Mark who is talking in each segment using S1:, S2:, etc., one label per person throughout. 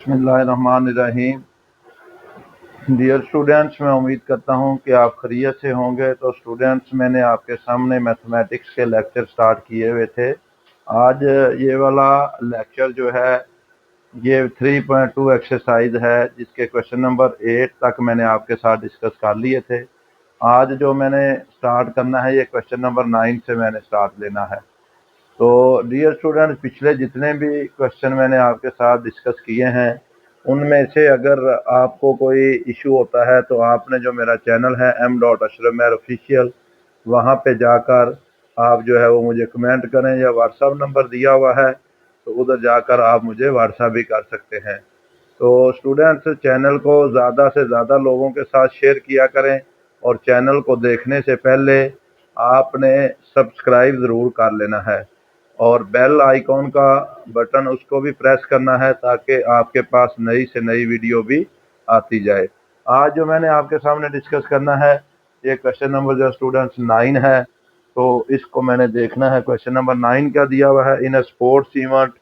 S1: बिस्मिल्लाहिर्रहमानिर्रहीम। Dear students, मैं उम्मीद करता हूं कि आप खैरियत से होंगे। तो स्टूडेंट्स, मैंने आपके सामने मैथमेटिक्स के लेक्चर स्टार्ट किए हुए थे। आज ये वाला लेक्चर जो है ये 3.2 एक्सरसाइज है, जिसके क्वेश्चन नंबर 8 तक मैंने आपके साथ डिस्कस कर लिए थे। आज जो मैंने स्टार्ट करना है ये क्वेश्चन नंबर 9 से मैंने स्टार्ट लेना है। तो डियर स्टूडेंट, पिछले जितने भी क्वेश्चन मैंने आपके साथ डिस्कस किए हैं उनमें से अगर आपको कोई इशू होता है तो आपने जो मेरा चैनल है m.ashraf ऑफिशियल, वहाँ पे जाकर आप जो है वो मुझे कमेंट करें, या व्हाट्सअप नंबर दिया हुआ है तो उधर जाकर आप मुझे व्हाट्सअप भी कर सकते हैं। तो स्टूडेंट्स, चैनल को ज़्यादा से ज़्यादा लोगों के साथ शेयर किया करें, और चैनल को देखने से पहले आपने सब्सक्राइब ज़रूर कर लेना है, और बेल आइकॉन का बटन उसको भी प्रेस करना है ताकि आपके पास नई से नई वीडियो भी आती जाए। आज जो मैंने आपके सामने डिस्कस करना है ये क्वेश्चन नंबर जो स्टूडेंट्स 9 है, तो इसको मैंने देखना है। क्वेश्चन नंबर 9 क्या दिया हुआ है in a sports event.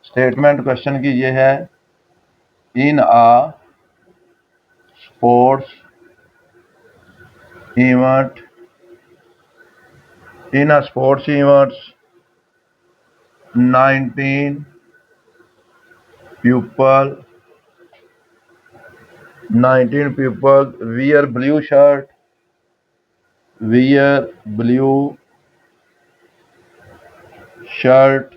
S1: Statement question की ये है, in a sports event, in a sports events 19 pupil 19 pupils wear blue shirt, wear blue shirt,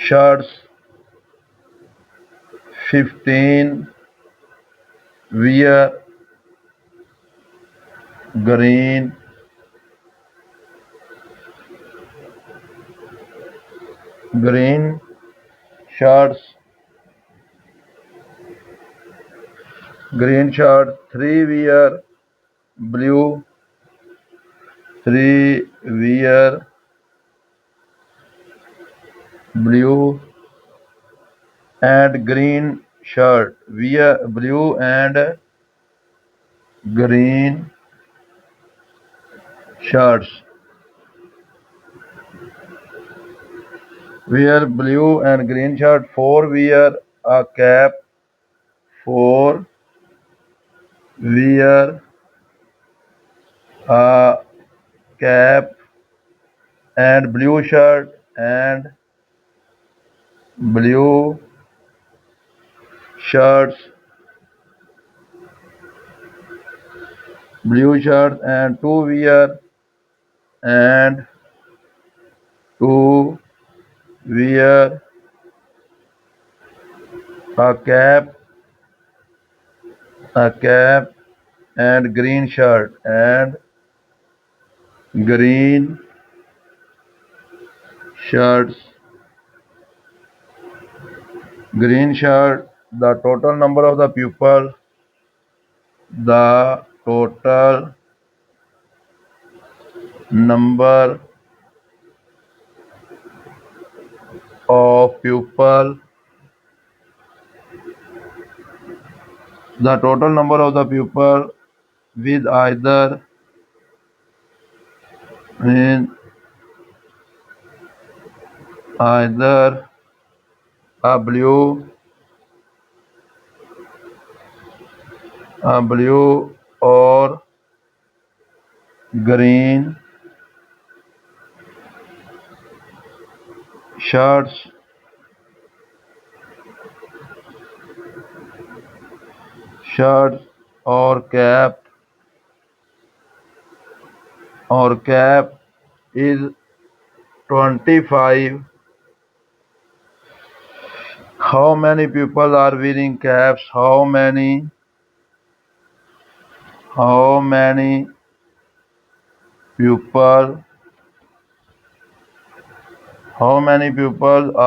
S1: shirts. 15 wear green shirts, green shirt. 3 wear blue, 3 wear blue and green shirt, wear blue and green shirts, wear blue and green shirt. 4 wear a cap, 4 wear a cap and blue shirt and blue shirts, blue shirts. And 2 wear and 2 wear a cap and green shirt and green shirts, green shirt. The total number of the pupils, the total number of pupil, the total number of the pupil with either a blue or green shirts, or cap is 25. How many people are wearing caps? How many people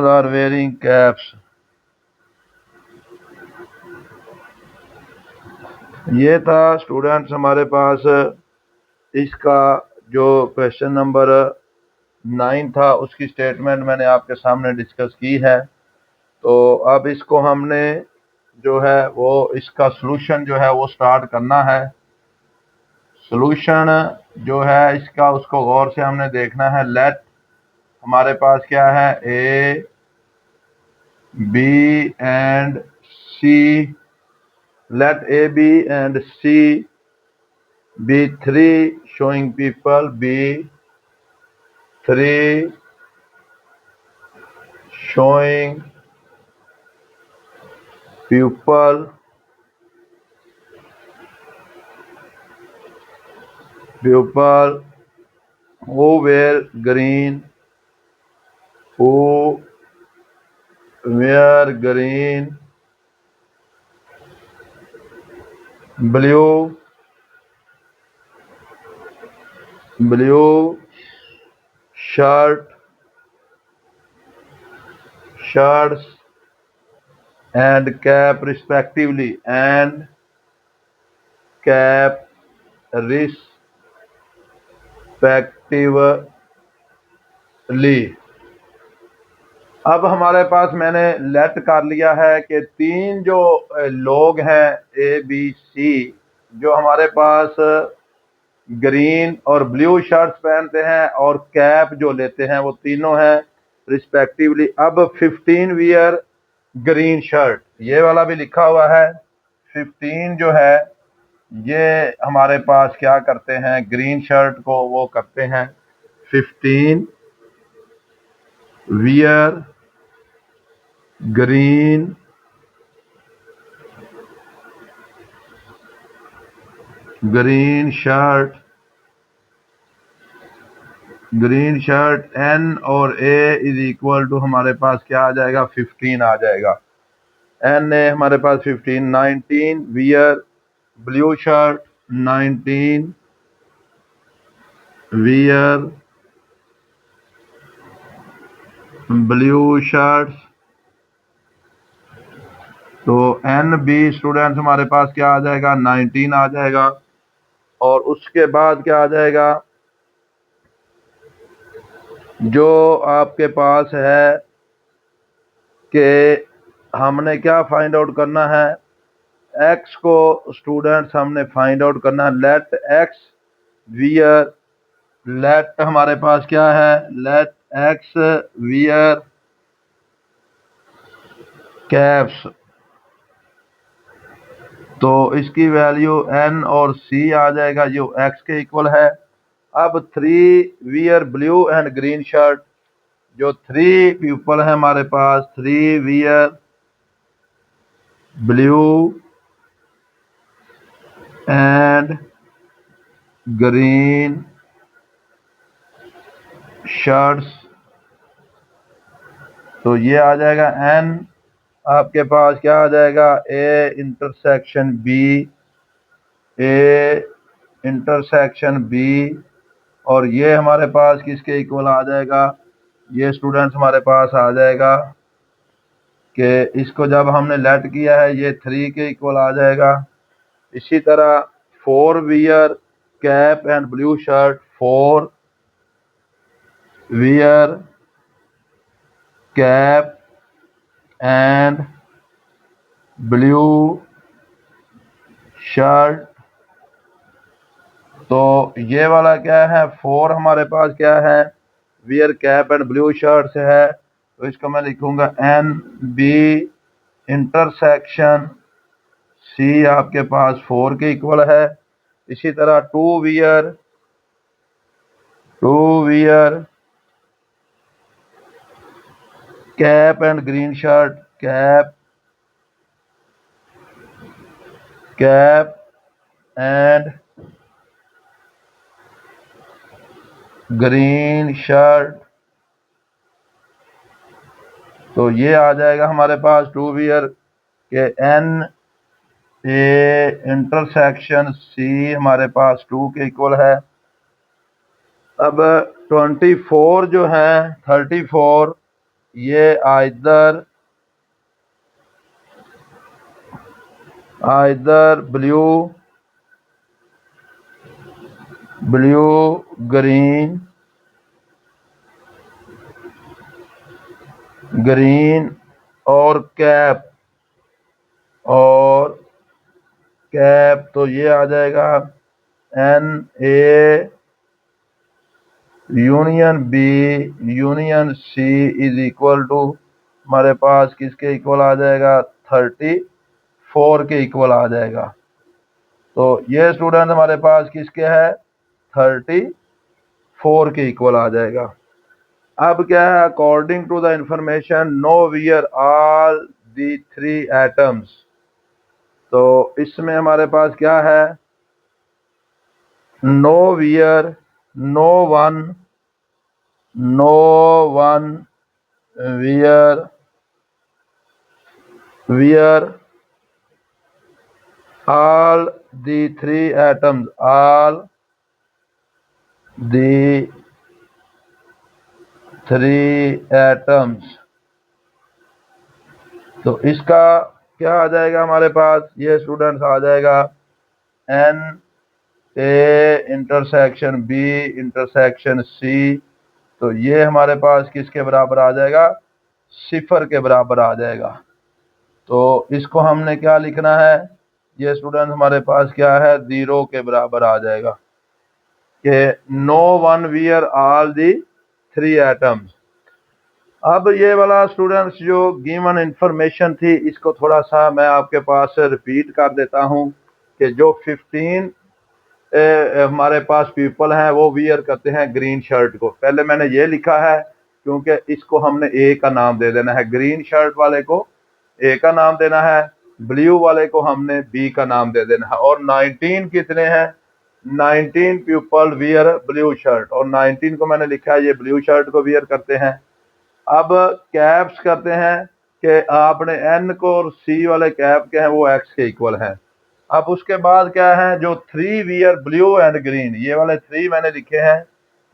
S1: are wearing caps? ये था students हमारे पास इसका जो question number 9 था उसकी statement मैंने आपके सामने डिस्कस की है। तो अब इसको हमने जो है वो इसका सॉल्यूशन जो है वो स्टार्ट करना है। सॉल्यूशन जो है इसका उसको गौर से हमने देखना है। लेट हमारे पास क्या है, A B and C, let A B and C be 3 showing people, be 3 showing people who wear green, who wear green, blue shirts and cap respectively, and cap respectively। अब हमारे पास मैंने लेट कर लिया है कि 3 जो लोग हैं ए बी सी, जो हमारे पास ग्रीन और ब्लू शर्ट्स पहनते हैं और कैप जो लेते हैं, वो तीनों हैं रिस्पेक्टिवली। अब 15 वियर ग्रीन शर्ट, ये वाला भी लिखा हुआ है। 15 जो है ये हमारे पास क्या करते हैं, ग्रीन शर्ट को वो करते हैं 15 वियर ग्रीन शर्ट, एन और ए इज इक्वल टू हमारे पास क्या आ जाएगा, 15 आ जाएगा। एन ए हमारे पास 15। 19 wear blue shirt, 19 wear blue shirts. तो एन बी स्टूडेंट्स हमारे पास क्या आ जाएगा, 19 आ जाएगा। और उसके बाद क्या आ जाएगा, जो आपके पास है कि हमने क्या फाइंड आउट करना है, एक्स को स्टूडेंट्स हमने फाइंड आउट करना है। लेट एक्स वियर, लेट हमारे पास क्या है, लेट एक्स वियर कैप्स। तो इसकी वैल्यू एन और सी आ जाएगा जो एक्स के इक्वल है। अब 3 wear blue and green shirt, जो 3 पीपल है हमारे पास, 3 wear blue and green shirts. तो ये आ जाएगा एन आपके पास क्या आ जाएगा, ए इंटरसेक्शन बी, और ये हमारे पास किसके इक्वल आ जाएगा, ये स्टूडेंट्स हमारे पास आ जाएगा कि इसको जब हमने लेट किया है ये 3 के इक्वल आ जाएगा। इसी तरह 4 wear cap and blue shirt, 4 wear cap and blue shirt. तो ये वाला क्या है, 4 हमारे पास क्या है, wear cap and blue shirts है। तो इसको मैं लिखूंगा एन बी इंटरसेक्शन सी आपके पास 4 के इक्वल है। इसी तरह 2 wear cap and green shirt, cap and green shirt. तो ये आ जाएगा हमारे पास 2 वियर के एन ए इंटरसेक्शन सी हमारे पास 2 के इक्वल है। अब 24 जो है, 34 ये आइदर ब्लू ग्रीन और कैप और कैप तो ये आ जाएगा NA union B union C is equal to हमारे पास किसके इक्वल आ जाएगा 34 के इक्वल आ जाएगा। तो ये स्टूडेंट हमारे पास किसके है 34 के इक्वल आ जाएगा। अब क्या है according to the information no wear all the 3 atoms. तो इसमें हमारे पास क्या है no wear no one wear all the 3 atoms all the 3 atoms। तो इसका क्या आ जाएगा हमारे पास ये स्टूडेंट्स आ जाएगा NA intersection B intersection C। तो ये हमारे पास किसके बराबर आ जाएगा 0 के बराबर आ जाएगा। तो इसको हमने क्या लिखना है ये स्टूडेंट हमारे पास क्या है 0 के बराबर आ जाएगा कि no one wear all the 3 atoms. अब ये वाला स्टूडेंट्स जो गिवन इंफॉर्मेशन थी इसको थोड़ा सा मैं आपके पास रिपीट कर देता हूँ कि जो 15 हमारे पास पीपल हैं वो वियर करते हैं ग्रीन शर्ट को। पहले मैंने ये लिखा है क्योंकि इसको हमने ए का नाम दे देना है, ग्रीन शर्ट वाले को ए का नाम देना है, ब्लू वाले को हमने बी का नाम दे देना है। और 19 कितने हैं 19 पीपल वियर ब्लू शर्ट और 19 को मैंने लिखा है ये ब्लू शर्ट को वियर करते हैं। अब कैप्स करते हैं कि आपने एन को और सी वाले कैप के हैं वो एक्स के इक्वल हैं। अब उसके बाद क्या है जो 3 वियर ब्लू एंड ग्रीन ये वाले 3 मैंने लिखे हैं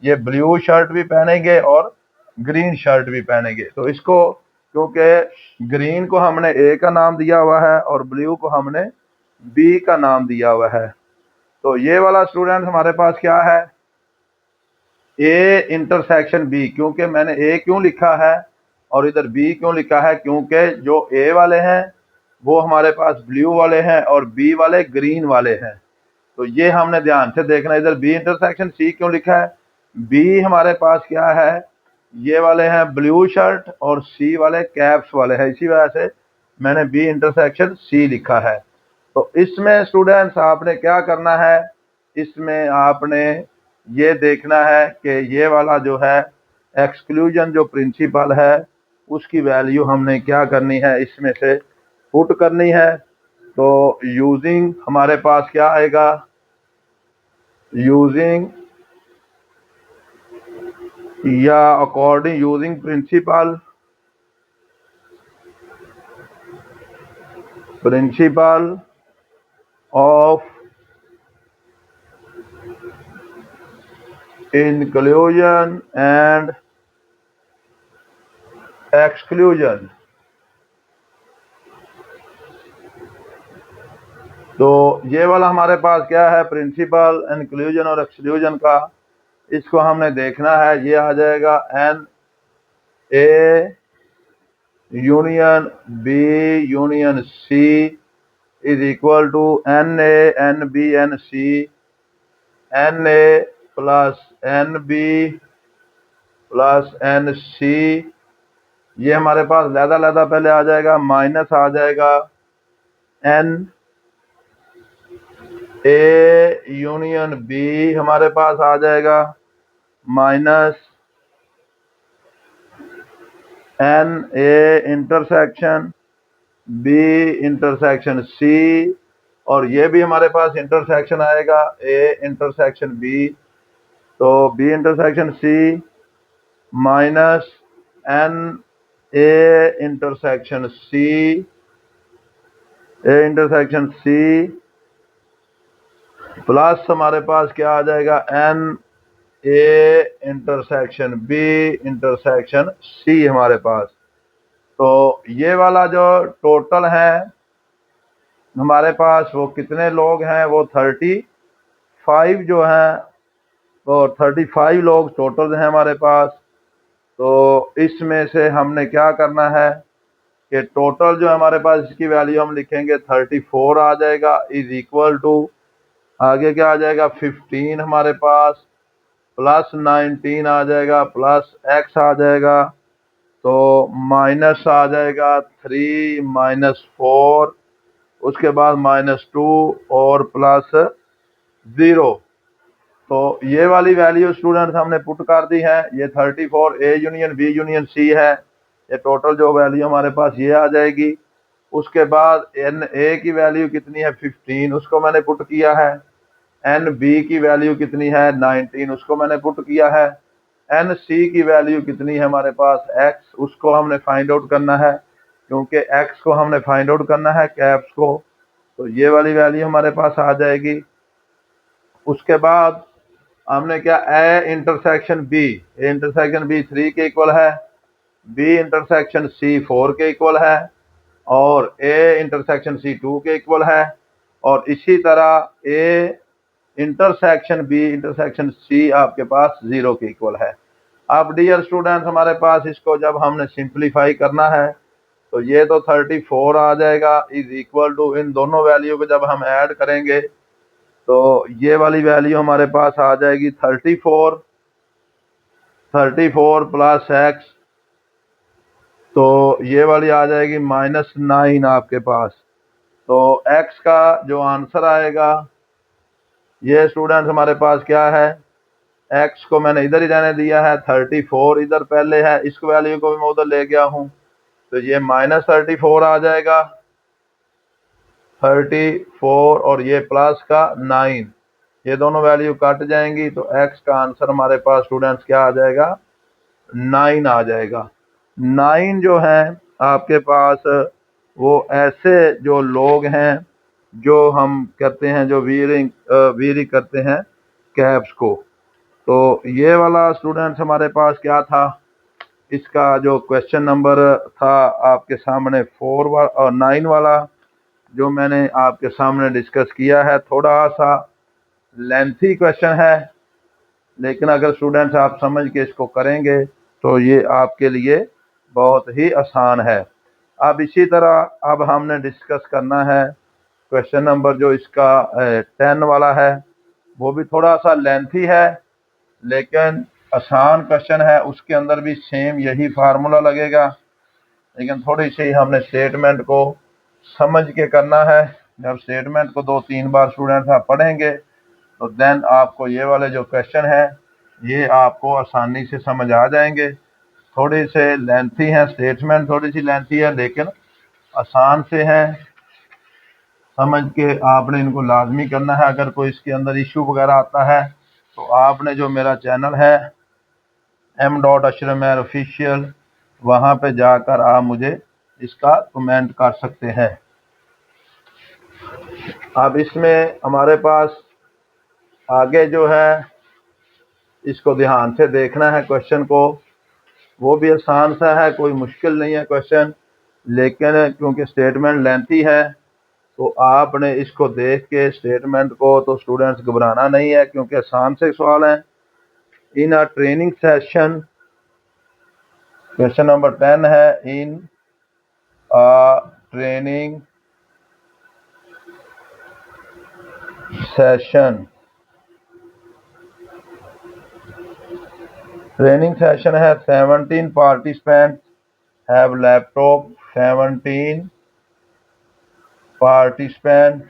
S1: ये ब्लू शर्ट भी पहनेंगे और ग्रीन शर्ट भी पहनेंगे। तो इसको क्योंकि ग्रीन को हमने ए का नाम दिया हुआ है और ब्लू को हमने बी का नाम दिया हुआ है। तो ये वाला स्टूडेंट हमारे पास क्या है ए इंटरसेक्शन बी। क्योंकि मैंने ए क्यों लिखा है और इधर बी क्यों लिखा है क्योंकि जो ए वाले हैं वो हमारे पास ब्लू वाले हैं और बी वाले ग्रीन वाले हैं। तो ये हमने ध्यान से देखना। इधर बी इंटरसेक्शन सी क्यों लिखा है बी हमारे पास क्या है ये वाले हैं ब्लू शर्ट और सी वाले कैप्स वाले हैं, इसी वजह से मैंने बी इंटरसेक्शन सी लिखा है। तो इसमें स्टूडेंट्स आपने क्या करना है इसमें आपने ये देखना है कि ये वाला जो है एक्सक्लूजन जो प्रिंसिपल है उसकी वैल्यू हमने क्या करनी है इसमें से पुट करनी है। तो यूजिंग हमारे पास क्या आएगा यूजिंग या according using principle of inclusion and exclusion। तो ये वाला हमारे पास क्या है प्रिंसिपल इंक्लूजन और एक्सक्लूजन का, इसको हमने देखना है। ये आ जाएगा N A union B union C is equal to N A N B N C N A plus N B plus N C. ये हमारे पास लहदा पहले आ जाएगा माइनस आ जाएगा एन ए यूनियन बी हमारे पास आ जाएगा minus N A intersection B intersection C और ये भी हमारे पास इंटरसेक्शन आएगा ए इंटरसेक्शन बी। तो B intersection C minus N A intersection C plus हमारे पास क्या आ जाएगा N A intersection B intersection C हमारे पास। तो ये वाला जो टोटल है हमारे पास वो कितने लोग हैं वो 35 जो हैं वो 35 लोग टोटल हैं हमारे पास। तो इसमें से हमने क्या करना है कि टोटल जो हमारे पास इसकी वैल्यू हम लिखेंगे 34 आ जाएगा, इज इक्वल टू आगे क्या आ जाएगा 15 हमारे पास प्लस 19 आ जाएगा प्लस x आ जाएगा, तो माइनस आ जाएगा 3 -4, उसके बाद -2 और प्लस 0। तो ये वाली वैल्यू स्टूडेंट्स हमने पुट कर दी है। ये 34 A union B union C है। ये टोटल जो वैल्यू हमारे पास ये आ जाएगी। उसके बाद NA की वैल्यू कितनी है 15, उसको मैंने पुट किया है। NB की वैल्यू कितनी है 19, उसको मैंने पुट किया है। NC की वैल्यू कितनी है हमारे पास X, उसको हमने फाइंड आउट करना है, क्योंकि X को हमने फाइंड आउट करना है कैप्स को। तो ये वाली वैल्यू हमारे पास आ जाएगी। उसके बाद हमने क्या A इंटरसेक्शन B 3 के इक्वल है, B इंटरसेक्शन C 4 के इक्वल है और A इंटरसेक्शन C 2 के इक्वल है, और इसी तरह A intersection B intersection C आपके पास 0 के इक्वल है। अब डियर स्टूडेंट्स हमारे पास इसको जब हमने सिंप्लीफाई करना है तो ये तो 34 आ जाएगा, इज इक्वल टू इन दोनों वैल्यू को जब हम ऐड करेंगे तो ये वाली वैल्यू हमारे पास आ जाएगी 34 प्लस x, तो ये वाली आ जाएगी -9 आपके पास। तो x का जो आंसर आएगा ये स्टूडेंट्स हमारे पास क्या है, x को मैंने इधर ही रहने दिया है, 34 इधर पहले है, इस वैल्यू को भी मैं उधर ले गया हूँ, तो ये -34 आ जाएगा 34 और ये प्लस का 9, ये दोनों वैल्यू कट जाएंगी, तो x का आंसर हमारे पास स्टूडेंट्स क्या आ जाएगा 9 आ जाएगा। 9 जो है आपके पास वो ऐसे जो लोग हैं जो हम करते हैं जो वीरी करते हैं कैप्स को। तो ये वाला स्टूडेंट्स हमारे पास क्या था, इसका जो क्वेश्चन नंबर था आपके सामने 9 वाला जो मैंने आपके सामने डिस्कस किया है, थोड़ा सा लेंथी क्वेश्चन है, लेकिन अगर स्टूडेंट्स आप समझ के इसको करेंगे तो ये आपके लिए बहुत ही आसान है। अब इसी तरह अब हमने डिस्कस करना है क्वेश्चन नंबर जो इसका 10 वाला है, वो भी थोड़ा सा लेंथी है लेकिन आसान क्वेश्चन है। उसके अंदर भी सेम यही फार्मूला लगेगा, लेकिन थोड़ी सी हमने स्टेटमेंट को समझ के करना है। जब स्टेटमेंट को 2-3 बार स्टूडेंट्स आप पढ़ेंगे तो देन आपको ये वाले जो क्वेश्चन है ये आपको आसानी से समझ आ जाएंगे। थोड़ी से लेंथी है, स्टेटमेंट थोड़ी सी लेंथी है लेकिन आसान से है, समझ के आपने इनको लाजमी करना है। अगर कोई इसके अंदर इशू वगैरह आता है तो आपने जो मेरा चैनल है m.ashraf ऑफिशियल, वहाँ पे जाकर आप मुझे इसका कमेंट कर सकते हैं। अब इसमें हमारे पास आगे जो है इसको ध्यान से देखना है क्वेश्चन को, वो भी आसान सा है, कोई मुश्किल नहीं है क्वेश्चन, लेकिन क्योंकि स्टेटमेंट लेंथी है तो आपने इसको देख के स्टेटमेंट को तो स्टूडेंट्स घबराना नहीं है, क्योंकि आसान से सवाल है। In a training session, question number 10 है, in a training session, training session है 17 participants have laptop, 17 participant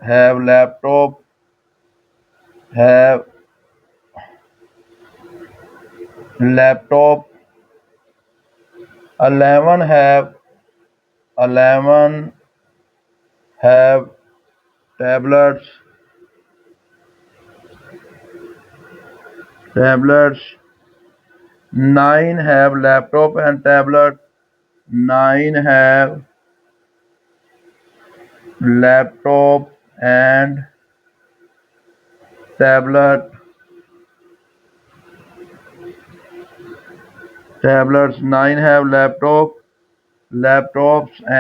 S1: have laptop, have laptop, 11 have tablets, 9 have laptop and tablet, 9 have laptop and tablet, tablets. 9 have laptops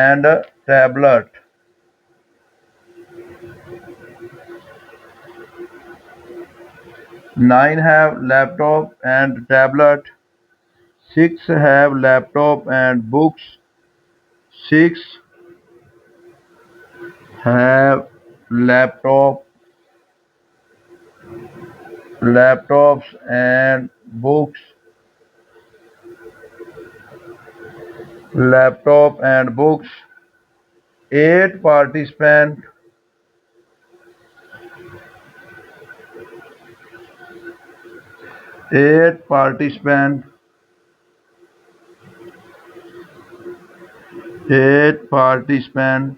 S1: and tablet. 9 have laptop and tablet. 6 have laptop and books. 6 have laptop, laptops and books. Laptop and books. 8 participant. 8 participant. 8 participant.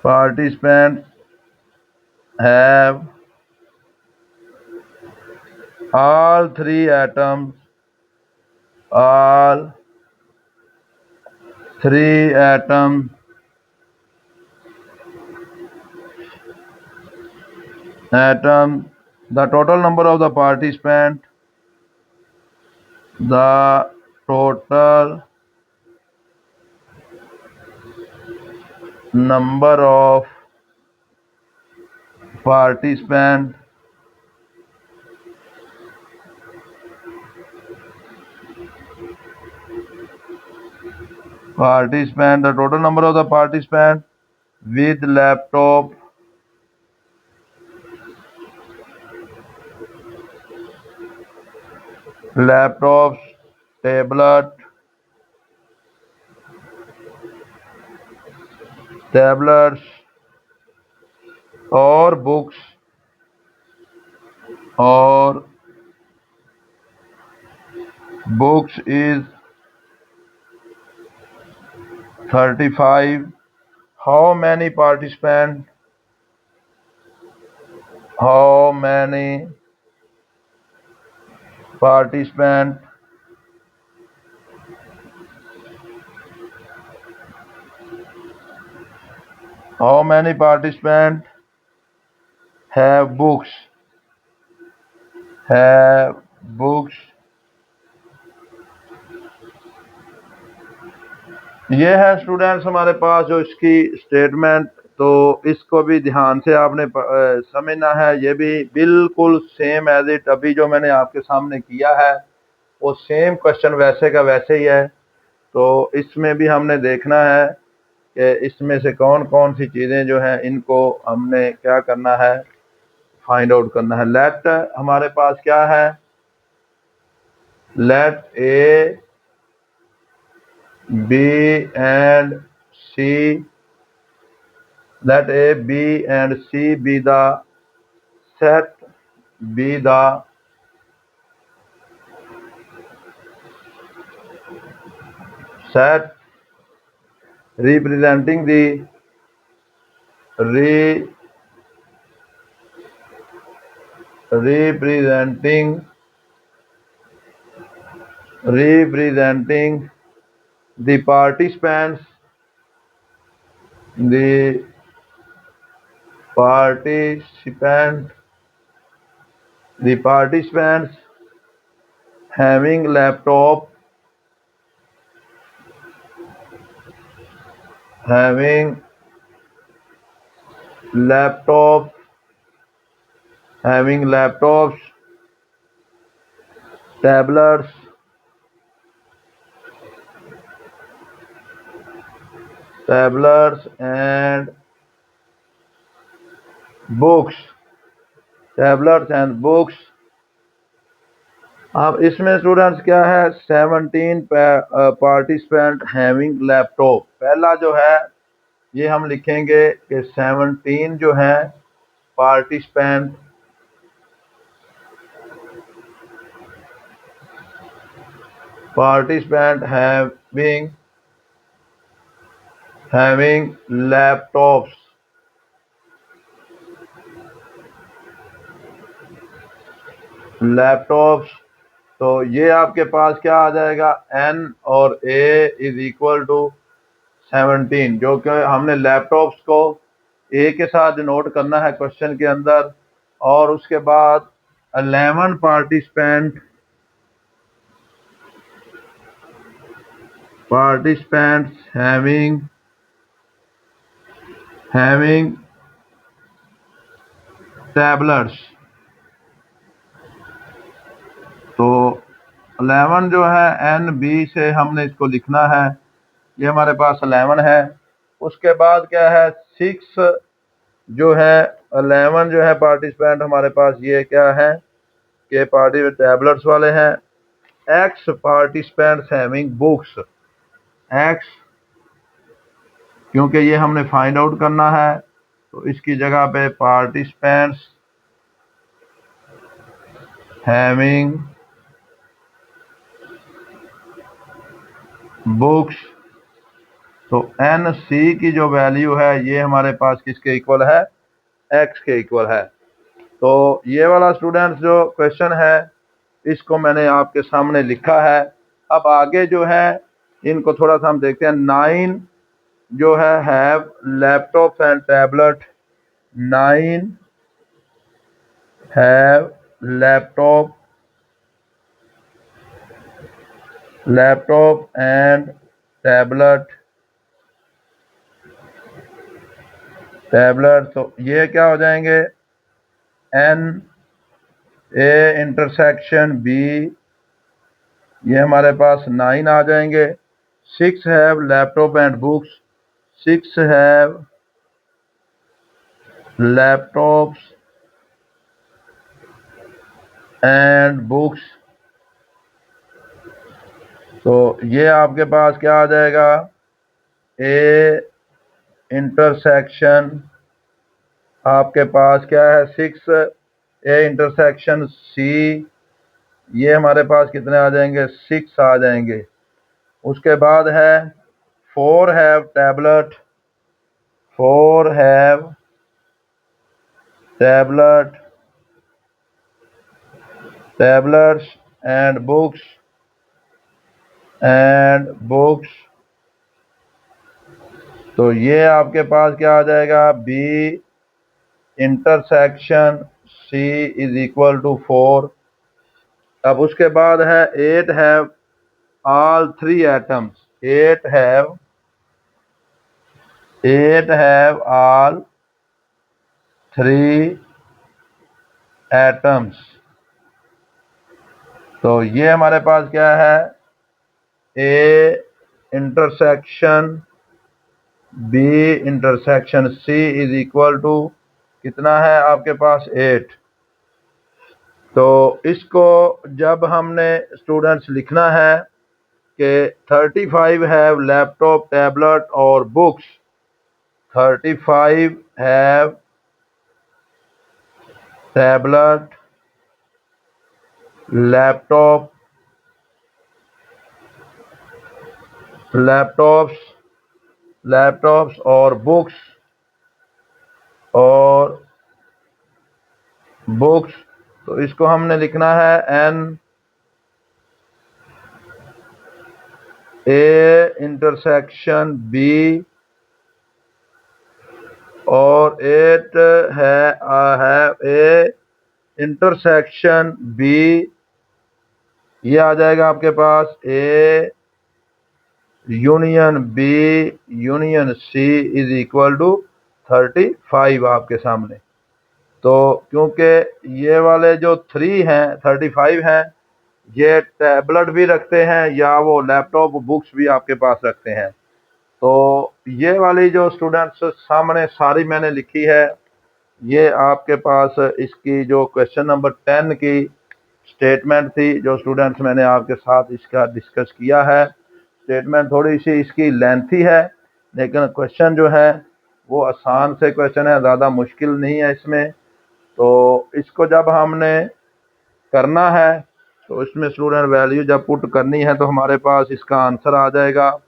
S1: Participants have all 3 atoms. All 3 atoms. Atom. The total number of the participants. The total number of participants. The total number of the participants with laptop, laptops, tablet, tablets or books is 35. How many participants? How many participants How many participants have books? Have books. ये है students हमारे पास जो इसकी statement, तो इसको भी ध्यान से आपने समझना है। ये भी बिल्कुल सेम एज इट अभी जो मैंने आपके सामने किया है वो सेम क्वेश्चन वैसे का वैसे ही है। तो इसमें भी हमने देखना है कि इसमें से कौन कौन सी चीज़ें जो हैं इनको हमने क्या करना है, फाइंड आउट करना है। लेट हमारे पास क्या है, let A B and C, let A, B and C be the set, be the set representing the representing the participants, the participants having laptop, having laptops, tablets, and books, अब इसमें students क्या है, 17 participant having laptop. पहला जो है ये हम लिखेंगे कि 17 जो है पार्टिसिपेंट हैविंग लैपटॉप्स। तो ये आपके पास क्या आ जाएगा, n और a इज इक्वल टू 17, जो कि हमने लैपटॉप्स को ए के साथ डिनोट करना है क्वेश्चन के अंदर। और उसके बाद 11 participants having tablets। तो 11 जो है एन बी से हमने इसको लिखना है, ये हमारे पास 11 है। उसके बाद क्या है 6 जो है 11 जो है पार्टिसिपेंट हमारे पास ये क्या है कि पार्टी टैबलेट्स वाले हैं। X participants having books, x क्योंकि ये हमने फाइंड आउट करना है तो इसकी जगह पे पार्टिसिपेंट्स हैविंग बुक्स। तो एन सी की जो वैल्यू है ये हमारे पास किसके इक्वल है, एक्स के इक्वल है। तो ये वाला स्टूडेंट्स जो क्वेश्चन है इसको मैंने आपके सामने लिखा है। अब आगे जो है इनको थोड़ा सा हम देखते हैं। 9 जो है have laptop and tablet, 9 have laptop and tablet. तो ये क्या हो जाएंगे, एन ए इंटरसेक्शन बी, ये हमारे पास 9 आ जाएंगे। 6 have laptop and books, 6 have laptops and books. तो ये आपके पास क्या आ जाएगा, ए इंटरसेक्शन आपके पास क्या है 6, ए इंटरसेक्शन सी, ये हमारे पास कितने आ जाएंगे 6 आ जाएंगे। उसके बाद है 4 have tablet, 4 have tablets and books. तो ये आपके पास क्या आ जाएगा, B intersection C is equal to 4। अब उसके बाद है 8 have all 3 atoms, 8 have all 3 atoms. तो ये हमारे पास क्या है, A intersection B intersection C is equal to कितना है आपके पास 8। तो इसको जब हमने स्टूडेंट्स लिखना है कि 35 हैव लैपटॉप टैबलेट और बुक्स, 35 हैव टैबलेट लैपटॉप्स और बुक्स। तो इसको हमने लिखना है एन ए इंटरसेक्शन बी और 8 है ए इंटरसेक्शन बी, ये आ जाएगा आपके पास A union B union C is equal to 35 आपके सामने। तो क्योंकि ये वाले जो 3 हैं 35 हैं, ये टैबलेट भी रखते हैं या वो लैपटॉप बुक्स भी आपके पास रखते हैं। तो ये वाली जो स्टूडेंट्स सामने सारी मैंने लिखी है, ये आपके पास इसकी जो क्वेश्चन नंबर 10 की स्टेटमेंट थी जो स्टूडेंट्स मैंने आपके साथ इसका डिस्कस किया है। स्टेटमेंट थोड़ी सी इसकी लेंथी है लेकिन क्वेश्चन जो है वो आसान से क्वेश्चन है, ज़्यादा मुश्किल नहीं है इसमें। तो इसको जब हमने करना है तो इसमें स्टूडेंट वैल्यू जब पुट करनी है तो हमारे पास इसका आंसर आ जाएगा,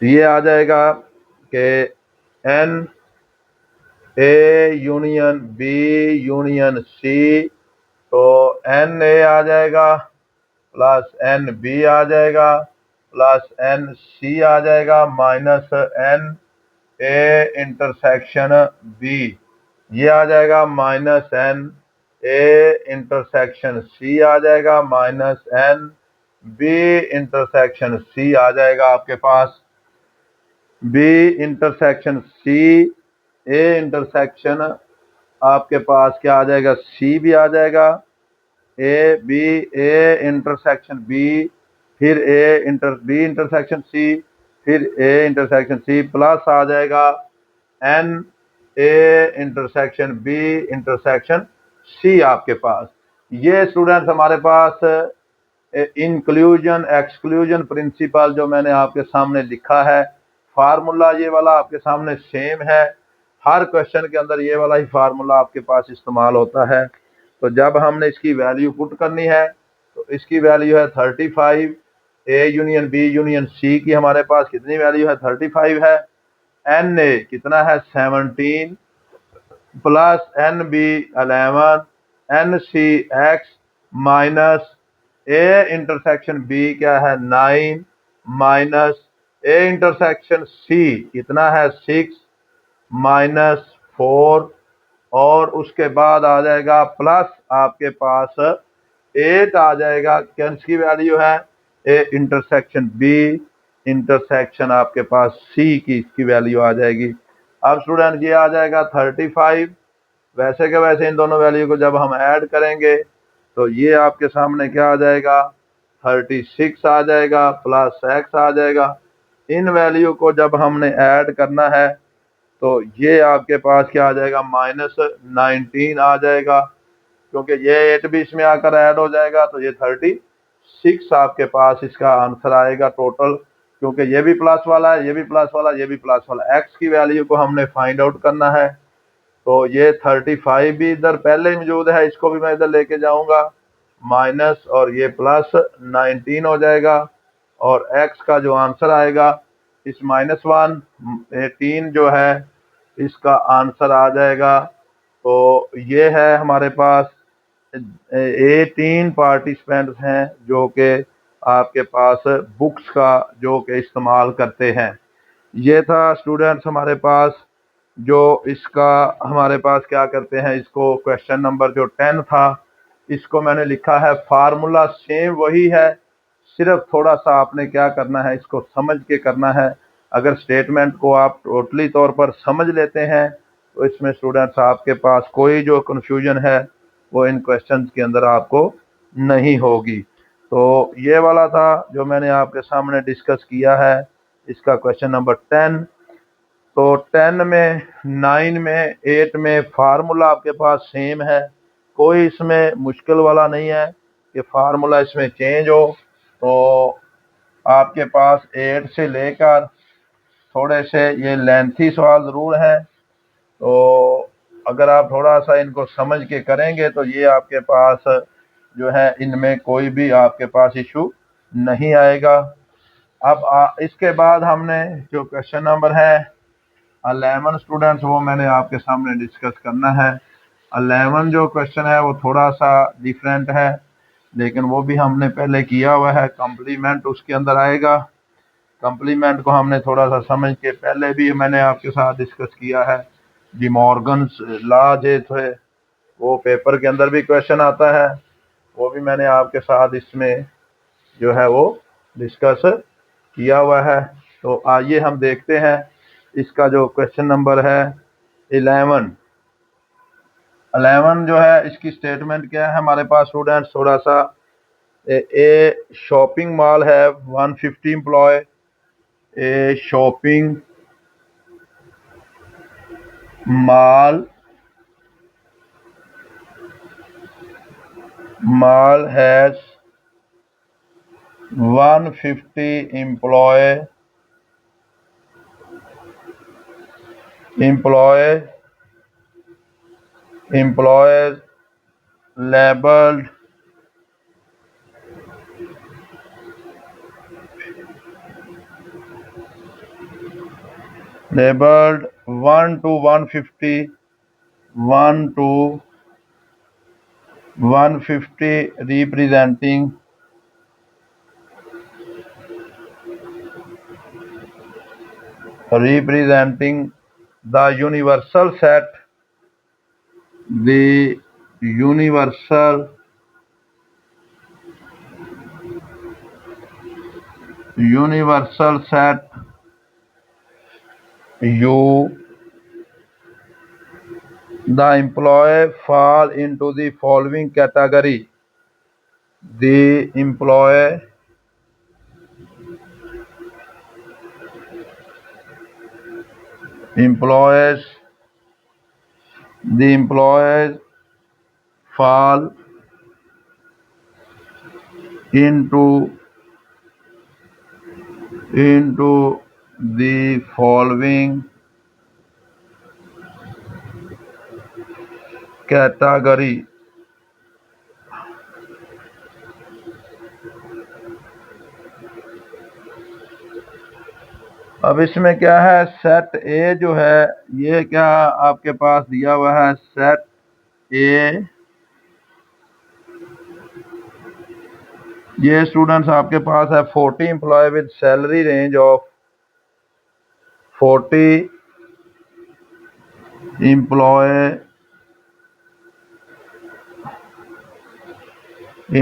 S1: ये आ जाएगा कि N A union B union C. तो एन ए आ जाएगा प्लस एन बी आ जाएगा प्लस एन सी आ जाएगा minus N A intersection B, ये आ जाएगा -n, ए इंटरसेक्शन सी आ जाएगा -n, बी इंटरसेक्शन सी आ जाएगा आपके पास, B intersection C, A intersection आपके पास क्या आ जाएगा, सी भी आ जाएगा, A B, A intersection B, फिर बी इंटरसेक्शन सी, फिर ए इंटरसेक्शन सी प्लस आ जाएगा N, A intersection B intersection C आपके पास। ये स्टूडेंट्स हमारे पास इंक्लूजन एक्सक्लूजन प्रिंसिपल जो मैंने आपके सामने लिखा है, फार्मूला ये वाला आपके सामने सेम है, हर क्वेश्चन के अंदर ये वाला ही फार्मूला आपके पास इस्तेमाल होता है। तो जब हमने इसकी वैल्यू पुट करनी है तो इसकी वैल्यू है 35, A union B union C की हमारे पास कितनी वैल्यू है, 35 है, एन ए कितना है 17, plus N B 11, N C x minus A intersection B क्या है 9, माइनस ए इंटरसेक्शन सी कितना है 6 माइनस 4, और उसके बाद आ जाएगा प्लस आपके पास 8 आ जाएगा, किसकी वैल्यू है, ए इंटरसेक्शन बी इंटरसेक्शन आपके पास सी की इसकी वैल्यू आ जाएगी। अब स्टूडेंट ये आ जाएगा 35, वैसे के वैसे इन दोनों वैल्यू को जब हम ऐड करेंगे तो ये आपके सामने क्या आ जाएगा, 36 आ जाएगा प्लस एक्स आ जाएगा। इन वैल्यू को जब हमने ऐड करना है तो ये आपके पास क्या आ जाएगा, -19 आ जाएगा, क्योंकि ये 8 भी इसमें आकर ऐड हो जाएगा तो ये 36 आपके पास इसका आंसर आएगा टोटल, क्योंकि ये भी प्लस वाला है, ये भी प्लस वाला, ये भी प्लस वाला। एक्स की वैल्यू को हमने फाइंड आउट करना है, तो ये 35 भी इधर पहले ही मौजूद है, इसको भी मैं इधर लेके जाऊंगा माइनस, और ये प्लस 19 हो जाएगा, और x का जो आंसर आएगा इस -1 18 जो है इसका आंसर आ जाएगा। तो ये है हमारे पास 18 पार्टिसिपेंट्स हैं जो कि आपके पास बुक्स का जो कि इस्तेमाल करते हैं। ये था स्टूडेंट्स हमारे पास जो इसका हमारे पास क्या करते हैं, इसको क्वेश्चन नंबर जो 10 था इसको मैंने लिखा है, फार्मूला सेम वही है, सिर्फ थोड़ा सा आपने क्या करना है, इसको समझ के करना है। अगर स्टेटमेंट को आप टोटली तौर पर समझ लेते हैं तो इसमें स्टूडेंट्स आपके पास कोई जो कन्फ्यूजन है वो इन क्वेश्चंस के अंदर आपको नहीं होगी। तो ये वाला था जो मैंने आपके सामने डिस्कस किया है, इसका क्वेश्चन नंबर 10। तो 10 में 9 में 8 में फार्मूला आपके पास सेम है, कोई इसमें मुश्किल वाला नहीं है कि फार्मूला इसमें चेंज हो। तो आपके पास 8 से लेकर थोड़े से ये लेंथी सवाल ज़रूर है, तो अगर आप थोड़ा सा इनको समझ के करेंगे तो ये आपके पास जो है इनमें कोई भी आपके पास इशू नहीं आएगा। अब इसके बाद हमने जो क्वेश्चन नंबर है 11 स्टूडेंट्स वो मैंने आपके सामने डिस्कस करना है। 11 जो क्वेश्चन है वो थोड़ा सा डिफरेंट है, लेकिन वो भी हमने पहले किया हुआ है, कम्प्लीमेंट उसके अंदर आएगा। कम्प्लीमेंट को हमने थोड़ा सा समझ के पहले भी मैंने आपके साथ डिस्कस किया है। डी मॉर्गन्स लॉ जो थे वो पेपर के अंदर भी क्वेश्चन आता है, वो भी मैंने आपके साथ इसमें जो है वो डिस्कस किया हुआ है। तो आइए हम देखते हैं इसका जो क्वेश्चन नंबर है 11 जो है इसकी स्टेटमेंट क्या है हमारे पास स्टूडेंट्स, थोड़ा सा ए शॉपिंग मॉल है 150 employ, a shopping mall has 150 employees labeled labeled 1 to 150, 1 to 150 representing representing the universal set, the universal set U. The employee fall into the following category. The employees the employees fall into the following category. अब इसमें क्या है, set ए जो है ये क्या आपके पास दिया हुआ है, सेट ए ये स्टूडेंट्स आपके पास है 40 employ with salary range of 40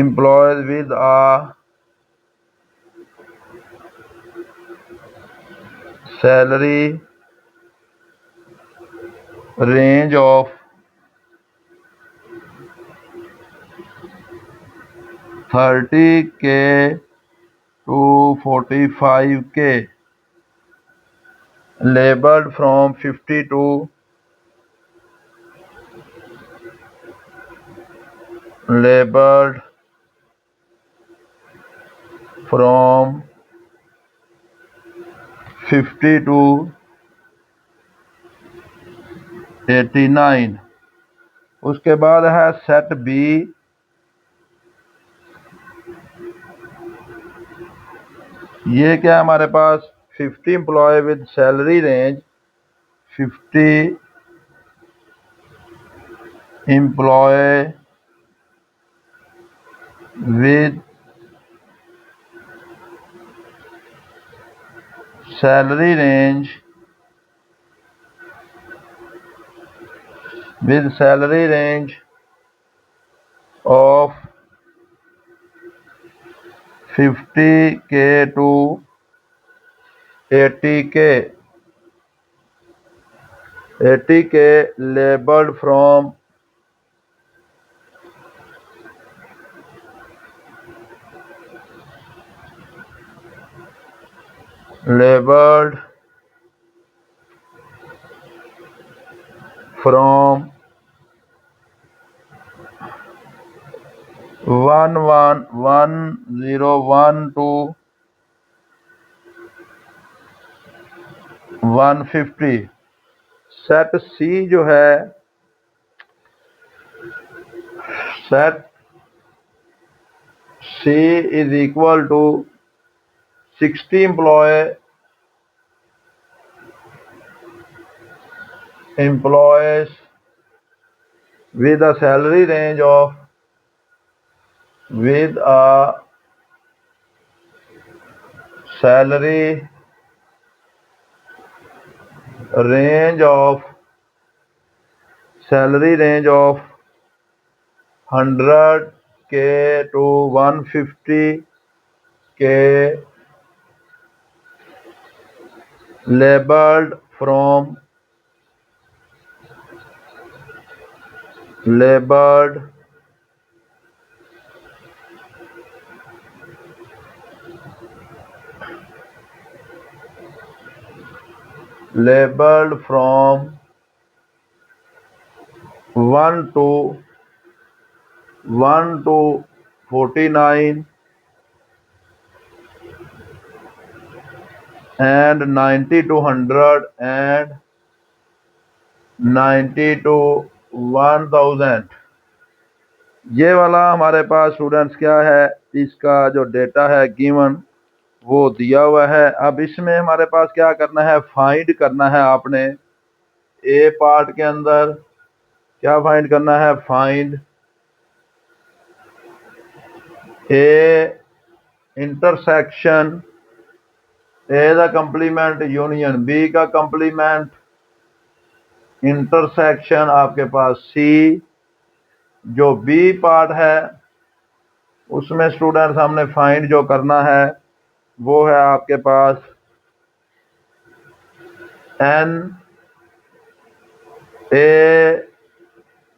S1: employees with a salary range of 30K to 45K, labeled from 50 to labeled from 50 to 89। उसके बाद है सेट बी, ये क्या है हमारे पास 50 employee with salary range 50 employee with salary range of 50K to 80K, labeled from 101 to 150। Set C जो है, set C is equal to 60 employees with a salary range of 100K to 150K, labeled from 1 to 49 and 90 to 100 and 90 to 1000। ये वाला हमारे पास students क्या है, इसका जो data है गिवन वो दिया हुआ है। अब इसमें हमारे पास क्या करना है, फाइंड करना है आपने ए पार्ट के अंदर क्या फाइंड करना है, फाइंड ए इंटरसेक्शन ए का कंप्लीमेंट यूनियन, बी का कंप्लीमेंट इंटरसेक्शन आपके पास सी। जो बी पार्ट है उसमें स्टूडेंट्स हमने फाइंड जो करना है वो है आपके पास एन ए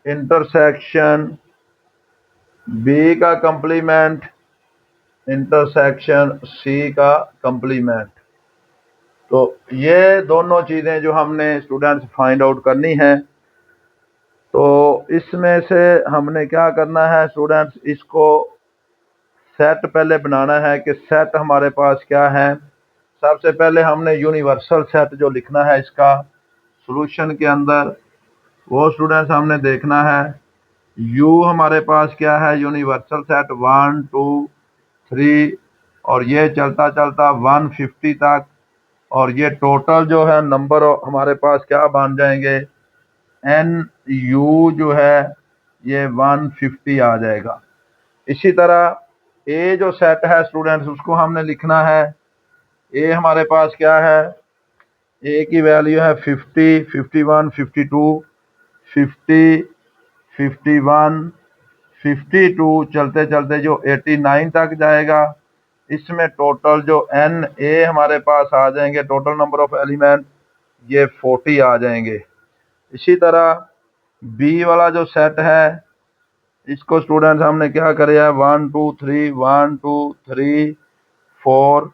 S1: इंटरसेक्शन बी का कंप्लीमेंट इंटरसेक्शन सी का कंप्लीमेंट। तो ये दोनों चीजें जो हमने स्टूडेंट्स फाइंड आउट करनी है, तो इसमें से हमने क्या करना है स्टूडेंट्स, इसको सेट पहले बनाना है कि सेट हमारे पास क्या है। सबसे पहले हमने यूनिवर्सल सेट जो लिखना है इसका सॉल्यूशन के अंदर, वो स्टूडेंट्स हमने देखना है। U हमारे पास क्या है, यूनिवर्सल सेट 1 2 3 और ये चलता चलता 150 तक, और ये टोटल जो है नंबर हमारे पास क्या बन जाएंगे, NU जो है ये 150 आ जाएगा। इसी तरह A जो सेट है स्टूडेंट्स उसको हमने लिखना है। A हमारे पास क्या है, A की वैल्यू है 50 51 52 50 51 52 चलते चलते जो 89 तक जाएगा। इसमें टोटल जो NA हमारे पास आ जाएंगे, टोटल नंबर ऑफ एलिमेंट ये 40 आ जाएंगे। इसी तरह B वाला जो सेट है इसको स्टूडेंट्स हमने क्या करे है, 1 2 3 1 2 3 4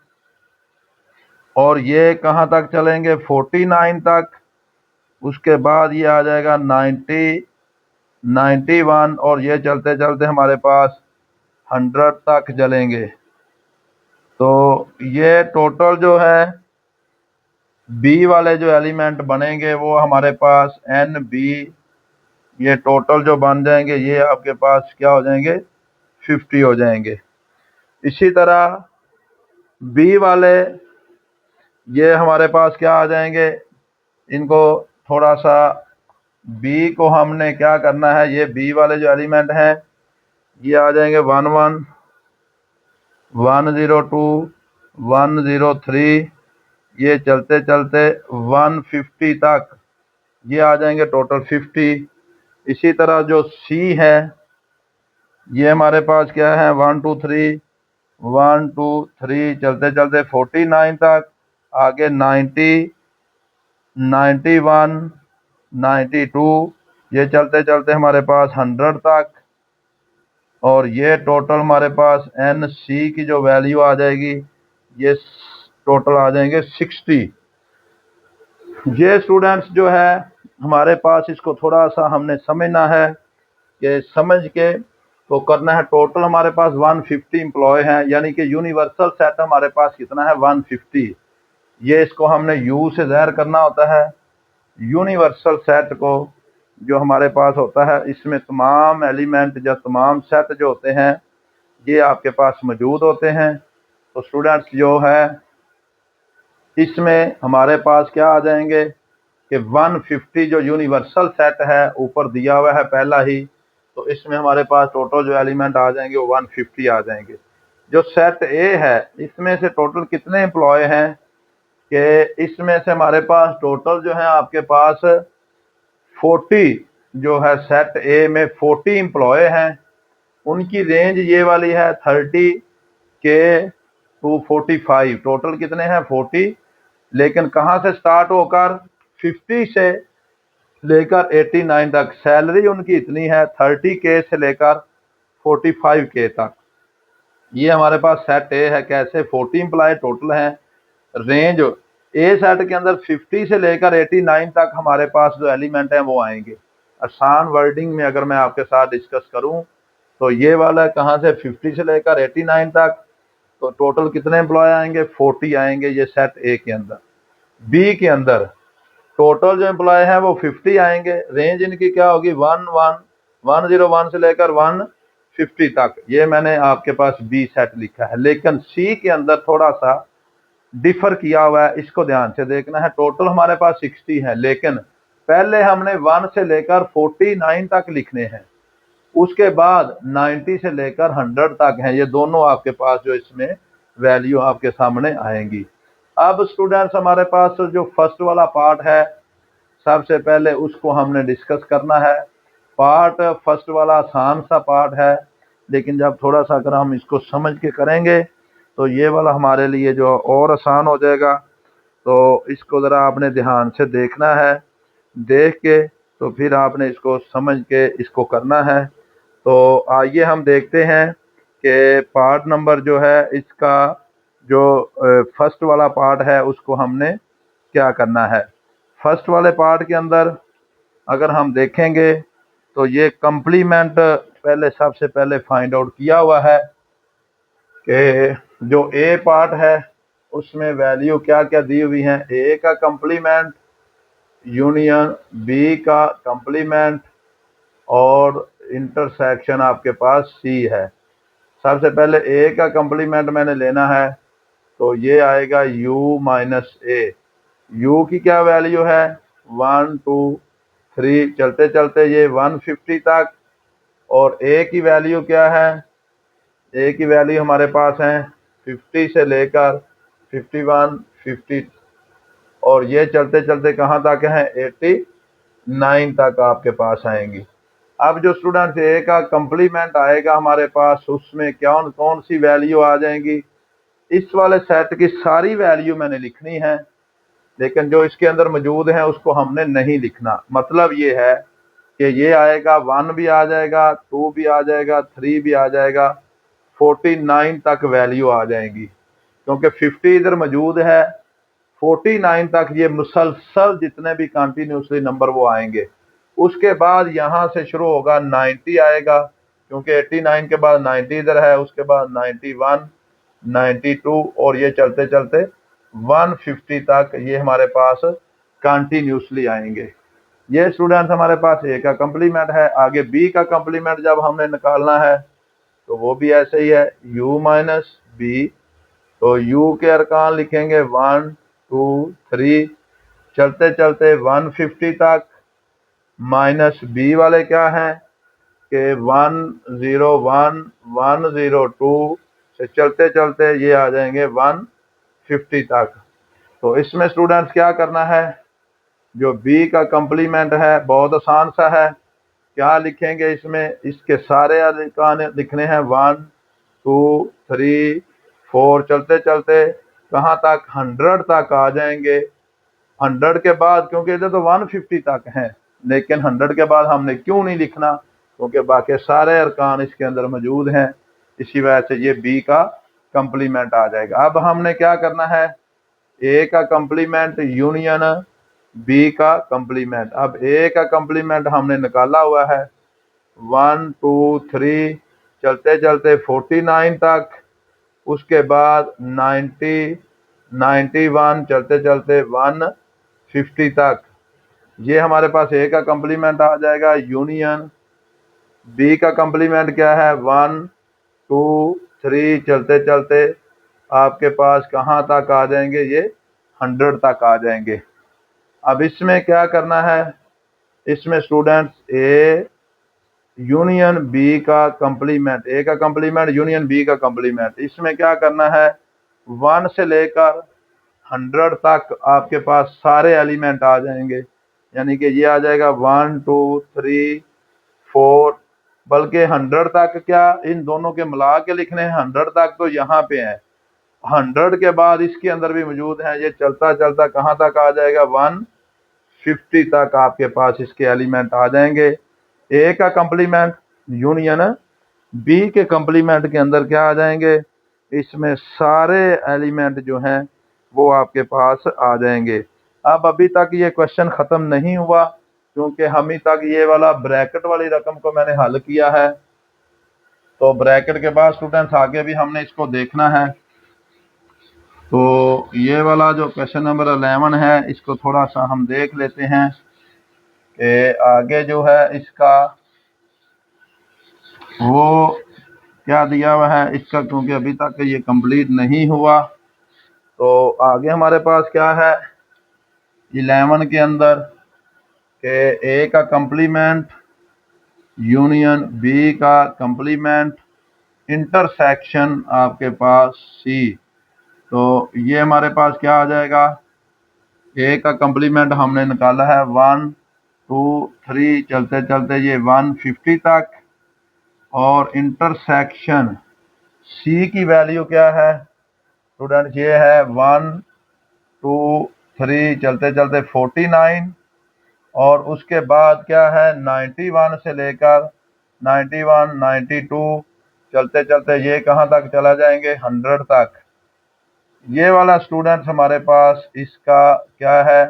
S1: और ये कहाँ तक चलेंगे 49 तक। उसके बाद ये आ जाएगा 90 91 और ये चलते चलते हमारे पास 100 तक चलेंगे। तो ये टोटल जो है बी वाले जो एलिमेंट बनेंगे वो हमारे पास NB, ये टोटल जो बन जाएंगे ये आपके पास क्या हो जाएंगे 50 हो जाएंगे। इसी तरह बी वाले ये हमारे पास क्या आ जाएंगे, इनको थोड़ा सा बी को हमने क्या करना है, ये बी वाले जो एलिमेंट हैं ये आ जाएंगे 11 102 103 ये चलते चलते 150 तक ये आ जाएंगे टोटल 50। इसी तरह जो सी है ये हमारे पास क्या है 1 2 3 1 2 3 चलते चलते 49 तक, आगे 90 91 92 ये चलते चलते हमारे पास 100 तक, और ये टोटल हमारे पास NC की जो वैल्यू आ जाएगी ये टोटल आ जाएंगे 60। ये स्टूडेंट्स जो है हमारे पास इसको थोड़ा सा हमने समझना है कि समझ के तो करना है। टोटल हमारे पास 150 एम्प्लॉय हैं, यानी कि यूनिवर्सल सेट हमारे पास कितना है 150। ये इसको हमने U से ज़ाहिर करना होता है। यूनिवर्सल सेट को जो हमारे पास होता है इसमें तमाम एलिमेंट या तमाम सेट जो होते हैं ये आपके पास मौजूद होते हैं। तो स्टूडेंट्स जो है इसमें हमारे पास क्या आ जाएंगे कि 150 जो यूनिवर्सल सेट है ऊपर दिया हुआ है पहला ही, तो इसमें हमारे पास टोटल जो एलिमेंट आ जाएंगे वो 150 आ जाएंगे। जो सेट ए है इसमें से टोटल कितने एम्प्लॉय हैं, कि इसमें से हमारे पास टोटल जो है आपके पास 40 जो है सेट ए में 40 एम्प्लॉय हैं। उनकी रेंज ये वाली है 30 के टू 45, टोटल कितने हैं 40, लेकिन कहाँ से स्टार्ट होकर 50 से लेकर 89 तक सैलरी उनकी इतनी है 30K से लेकर 45K तक। ये हमारे पास सेट ए है, कैसे 40 एम्प्लॉय टोटल हैं। रेंज ए सेट के अंदर 50 से लेकर 89 तक हमारे पास जो एलिमेंट हैं वो आएंगे। आसान वर्डिंग में अगर मैं आपके साथ डिस्कस करूं तो ये वाला कहाँ से 50 से लेकर 89 तक, तो टोटल कितने एम्प्लॉय आएंगे 40 आएंगे ये सेट ए के अंदर। बी के अंदर टोटल जो एम्प्लॉय है वो 50 आएंगे, रेंज इनकी क्या होगी 101 से लेकर 150 तक। ये मैंने आपके पास बी सेट लिखा है, लेकिन सी के अंदर थोड़ा सा डिफर किया हुआ है, इसको ध्यान से देखना है। टोटल हमारे पास 60 है, लेकिन पहले हमने 1 से लेकर 49 तक लिखने हैं, उसके बाद 90 से लेकर 100 तक हैं। ये दोनों आपके पास जो इसमें वैल्यू आपके सामने आएंगी। अब स्टूडेंट्स हमारे पास जो फर्स्ट वाला पार्ट है, सबसे पहले उसको हमने डिस्कस करना है। पार्ट फर्स्ट वाला आसान सा पार्ट है, लेकिन जब थोड़ा सा अगर हम इसको समझ के करेंगे तो ये वाला हमारे लिए जो और आसान हो जाएगा। तो इसको ज़रा आपने ध्यान से देखना है, देख के तो फिर आपने इसको समझ के इसको करना है। तो आइए हम देखते हैं कि पार्ट नंबर जो है इसका जो फर्स्ट वाला पार्ट है उसको हमने क्या करना है। फर्स्ट वाले पार्ट के अंदर अगर हम देखेंगे तो ये कंप्लीमेंट पहले सबसे पहले फाइंड आउट किया हुआ है कि जो ए पार्ट है उसमें वैल्यू क्या क्या दी हुई हैं। ए का कंप्लीमेंट यूनियन बी का कंप्लीमेंट और इंटरसेक्शन आपके पास सी है। सबसे पहले ए का कंप्लीमेंट मैंने लेना है, तो ये आएगा u माइनस ए। u की क्या वैल्यू है 1 2 3, चलते चलते ये 150 तक। और a की वैल्यू क्या है, a की वैल्यू हमारे पास है 50 से लेकर 51 50, और ये चलते चलते कहाँ तक है 89 तक आपके पास आएंगी। अब जो स्टूडेंट ए का कंप्लीमेंट आएगा हमारे पास, उसमें कौन कौन सी वैल्यू आ जाएंगी। इस वाले सेट की सारी वैल्यू मैंने लिखनी है, लेकिन जो इसके अंदर मौजूद है उसको हमने नहीं लिखना। मतलब ये है कि ये आएगा 1 भी आ जाएगा, 2 भी आ जाएगा, 3 भी आ जाएगा, 49 तक वैल्यू आ जाएंगी, क्योंकि 50 इधर मौजूद है। 49 तक ये मुसलसल जितने भी कंटिन्यूसली नंबर वो आएंगे। उसके बाद यहाँ से शुरू होगा 90 आएगा, क्योंकि 89 के बाद 90 इधर है, उसके बाद 91 92 और ये चलते चलते 150 तक ये हमारे पास कंटिन्यूसली आएंगे। ये स्टूडेंट्स हमारे पास ए का कंप्लीमेंट है। आगे बी का कंप्लीमेंट जब हमने निकालना है तो वो भी ऐसे ही है, u माइनस बी। तो u के अरकान लिखेंगे 1 2 3, चलते चलते 150 तक। माइनस बी वाले क्या हैं कि 101 102 से चलते चलते ये आ जाएंगे 150 तक। तो इसमें स्टूडेंट्स क्या करना है, जो बी का कंप्लीमेंट है बहुत आसान सा है। क्या लिखेंगे इसमें, इसके सारे अरकान लिखने हैं 1 2 3 4, चलते चलते कहाँ तक 100 तक आ जाएंगे। 100 के बाद, क्योंकि इधर तो 150 तक हैं, लेकिन 100 के बाद हमने क्यों नहीं लिखना, क्योंकि बाकी सारे अरकान इसके अंदर मौजूद हैं। इसी वजह से ये बी का कंप्लीमेंट आ जाएगा। अब हमने क्या करना है, ए का कंप्लीमेंट यूनियन बी का कंप्लीमेंट। अब ए का कंप्लीमेंट हमने निकाला हुआ है 1 2 3, चलते चलते 49 तक, उसके बाद 90 91, चलते चलते 150 तक। ये हमारे पास ए का कंप्लीमेंट आ जाएगा। यूनियन बी का कंप्लीमेंट क्या है 1 2 3, चलते चलते आपके पास कहाँ तक आ जाएंगे, ये 100 तक आ जाएंगे। अब इसमें क्या करना है, इसमें स्टूडेंट्स ए यूनियन बी का कंप्लीमेंट, ए का कंप्लीमेंट यूनियन बी का कंप्लीमेंट, इसमें क्या करना है 1 से लेकर 100 तक आपके पास सारे एलिमेंट आ जाएंगे। यानी कि ये आ जाएगा 1 2 3 4, बल्कि 100 तक क्या इन दोनों के मिला के लिखने हैं। 100 तक तो यहाँ पे है, 100 के बाद इसके अंदर भी मौजूद है। ये चलता चलता कहाँ तक आ जाएगा 150 तक आपके पास इसके एलिमेंट आ जाएंगे। ए का कंप्लीमेंट यूनियन बी के कंप्लीमेंट के अंदर क्या आ जाएंगे, इसमें सारे एलिमेंट जो हैं वो आपके पास आ जाएंगे। अब अभी तक ये क्वेश्चन ख़त्म नहीं हुआ, क्योंकि अभी तक ये वाला ब्रैकेट वाली रकम को मैंने हल किया है। तो ब्रैकेट के बाद स्टूडेंट्स आगे भी हमने इसको देखना है। तो ये वाला जो क्वेश्चन नंबर 11 है, इसको थोड़ा सा हम देख लेते हैं कि आगे जो है इसका वो क्या दिया हुआ है इसका, क्योंकि अभी तक ये कंप्लीट नहीं हुआ। तो आगे हमारे पास क्या है 11 के अंदर कि ए का कंप्लीमेंट यूनियन बी का कंप्लीमेंट इंटरसेक्शन आपके पास सी। तो ये हमारे पास क्या आ जाएगा, ए का कम्प्लीमेंट हमने निकाला है 1 2 3, चलते चलते ये 150 तक। और इंटरसेक्शन सी की वैल्यू क्या है स्टूडेंट, ये है 1 2 3, चलते चलते 49। और उसके बाद क्या है 91 से लेकर 91 92, चलते चलते ये कहाँ तक चला जाएंगे 100 तक। ये वाला स्टूडेंट्स हमारे पास इसका क्या है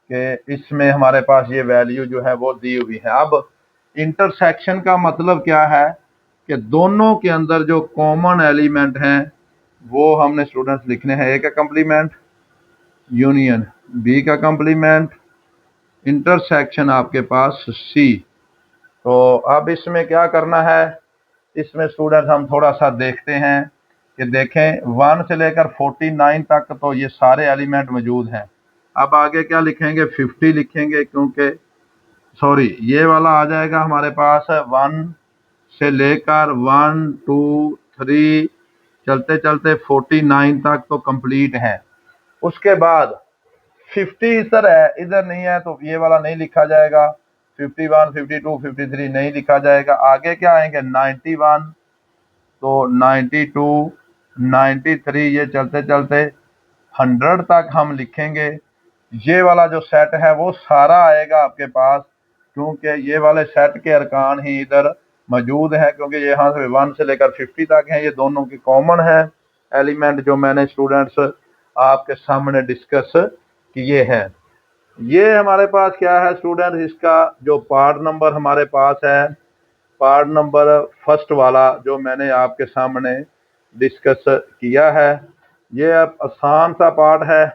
S1: कि इसमें हमारे पास ये वैल्यू जो है वो दी हुई है। अब इंटरसेक्शन का मतलब क्या है कि दोनों के अंदर जो कॉमन एलिमेंट हैं वो हमने स्टूडेंट्स लिखने हैं। ए का कम्प्लीमेंट यूनियन बी का कम्प्लीमेंट इंटरसेक्शन आपके पास सी। तो अब इसमें क्या करना है, इसमें स्टूडेंट हम थोड़ा सा देखते हैं कि देखें 1 से लेकर 49 तक तो ये सारे एलिमेंट मौजूद हैं। अब आगे क्या लिखेंगे 50 लिखेंगे, क्योंकि सॉरी ये वाला आ जाएगा हमारे पास 1 से लेकर 1 2 3, चलते चलते 49 तक तो कंप्लीट है। उसके बाद 50 इधर है, इधर नहीं है, तो ये वाला नहीं लिखा जाएगा। 51 52 53 नहीं लिखा जाएगा। आगे क्या आएंगे 91, तो 92 93, ये चलते चलते 100 तक हम लिखेंगे। ये वाला जो सेट है वो सारा आएगा आपके पास, क्योंकि ये वाले सेट के अरकान ही इधर मौजूद हैं, क्योंकि यहाँ से 1 से लेकर 50 तक हैं। ये दोनों की कॉमन है एलिमेंट जो मैंने स्टूडेंट्स आपके सामने डिस्कस किए हैं। ये हमारे पास क्या है स्टूडेंट, इसका जो पार्ट नंबर हमारे पास है, पार्ट नंबर फर्स्ट वाला जो मैंने आपके सामने डिस्कस किया है, ये अब आसान सा पार्ट है।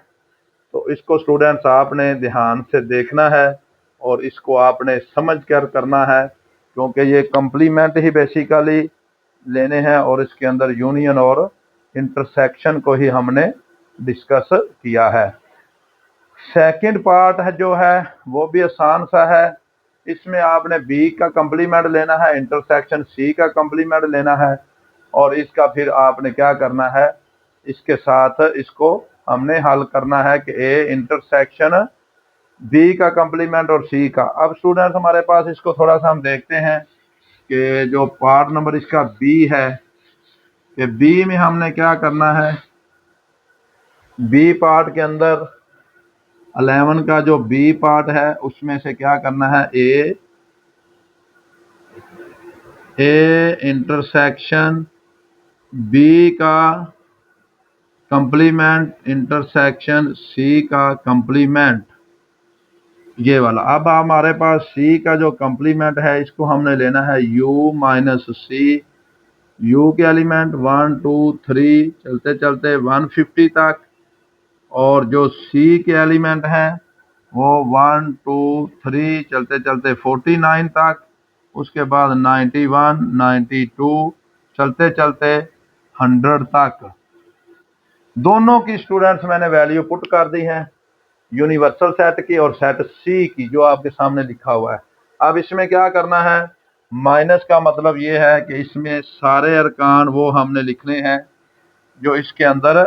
S1: तो इसको स्टूडेंट्स आपने ध्यान से देखना है और इसको आपने समझ कर करना है, क्योंकि ये कम्प्लीमेंट ही बेसिकली लेने हैं और इसके अंदर यूनियन और इंटरसेक्शन को ही हमने डिस्कस किया है। सेकंड पार्ट है जो है वो भी आसान सा है। इसमें आपने बी का कम्प्लीमेंट लेना है, इंटरसेक्शन सी का कम्प्लीमेंट लेना है, और इसका फिर आपने क्या करना है, इसके साथ इसको हमने हल करना है कि ए इंटरसेक्शन बी का कम्प्लीमेंट और सी का। अब स्टूडेंट हमारे पास इसको थोड़ा सा हम देखते हैं कि जो पार्ट नंबर इसका बी है, कि बी में हमने क्या करना है, बी पार्ट के अंदर 11 का जो बी पार्ट है उसमें से क्या करना है, ए इंटरसेक्शन बी का कंप्लीमेंट इंटरसेक्शन सी का कंप्लीमेंट, ये वाला। अब हमारे पास सी का जो कंप्लीमेंट है इसको हमने लेना है u माइनस सी। यू के एलिमेंट 1 2 3, चलते चलते 150 तक। और जो सी के एलिमेंट हैं वो 1 2 3, चलते चलते 49 तक। उसके बाद 91 92, चलते चलते 100 तक। दोनों की स्टूडेंट्स मैंने वैल्यू पुट कर दी है, यूनिवर्सल सेट की और सेट सी की, जो आपके सामने लिखा हुआ है। अब इसमें क्या करना है, माइनस का मतलब ये है कि इसमें सारे अरकान वो हमने लिखने हैं जो इसके अंदर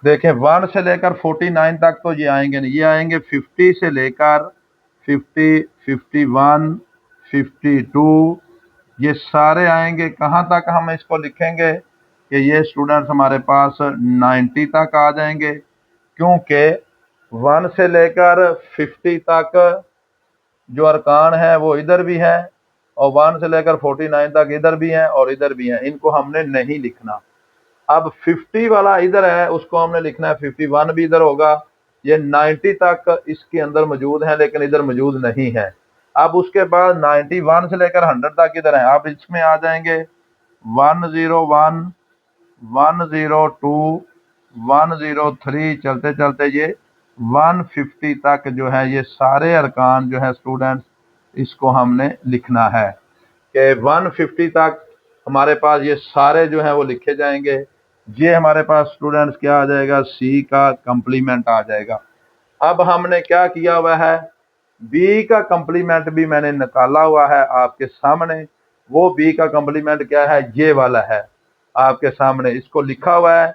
S1: देखें 1 से लेकर 49 तक तो ये आएंगे नहीं, ये आएंगे 50 से लेकर 50 51 52, ये सारे आएंगे। कहाँ तक हम इसको लिखेंगे कि ये स्टूडेंट्स हमारे पास 90 तक आ जाएंगे, क्योंकि 1 से लेकर 50 तक जो अरकान है वो इधर भी हैं, और 1 से लेकर 49 तक इधर भी हैं और इधर भी हैं, इनको हमने नहीं लिखना। अब 50 वाला इधर है, उसको हमने लिखना है, 51 भी इधर होगा। ये 90 तक इसके अंदर मौजूद है लेकिन इधर मौजूद नहीं है। अब उसके बाद 91 से लेकर 100 तक इधर है। अब इसमें आ जाएंगे 101 102 103, चलते चलते ये 150 तक जो है ये सारे अरकान जो है स्टूडेंट्स इसको हमने लिखना है कि 150 तक हमारे पास ये सारे जो है वो लिखे जाएंगे। ये हमारे पास स्टूडेंट्स क्या आ जाएगा, सी का कंप्लीमेंट आ जाएगा। अब हमने क्या किया हुआ है, बी का कंप्लीमेंट भी मैंने निकाला हुआ है आपके सामने। वो बी का कंप्लीमेंट क्या है, ये वाला है आपके सामने, इसको लिखा हुआ है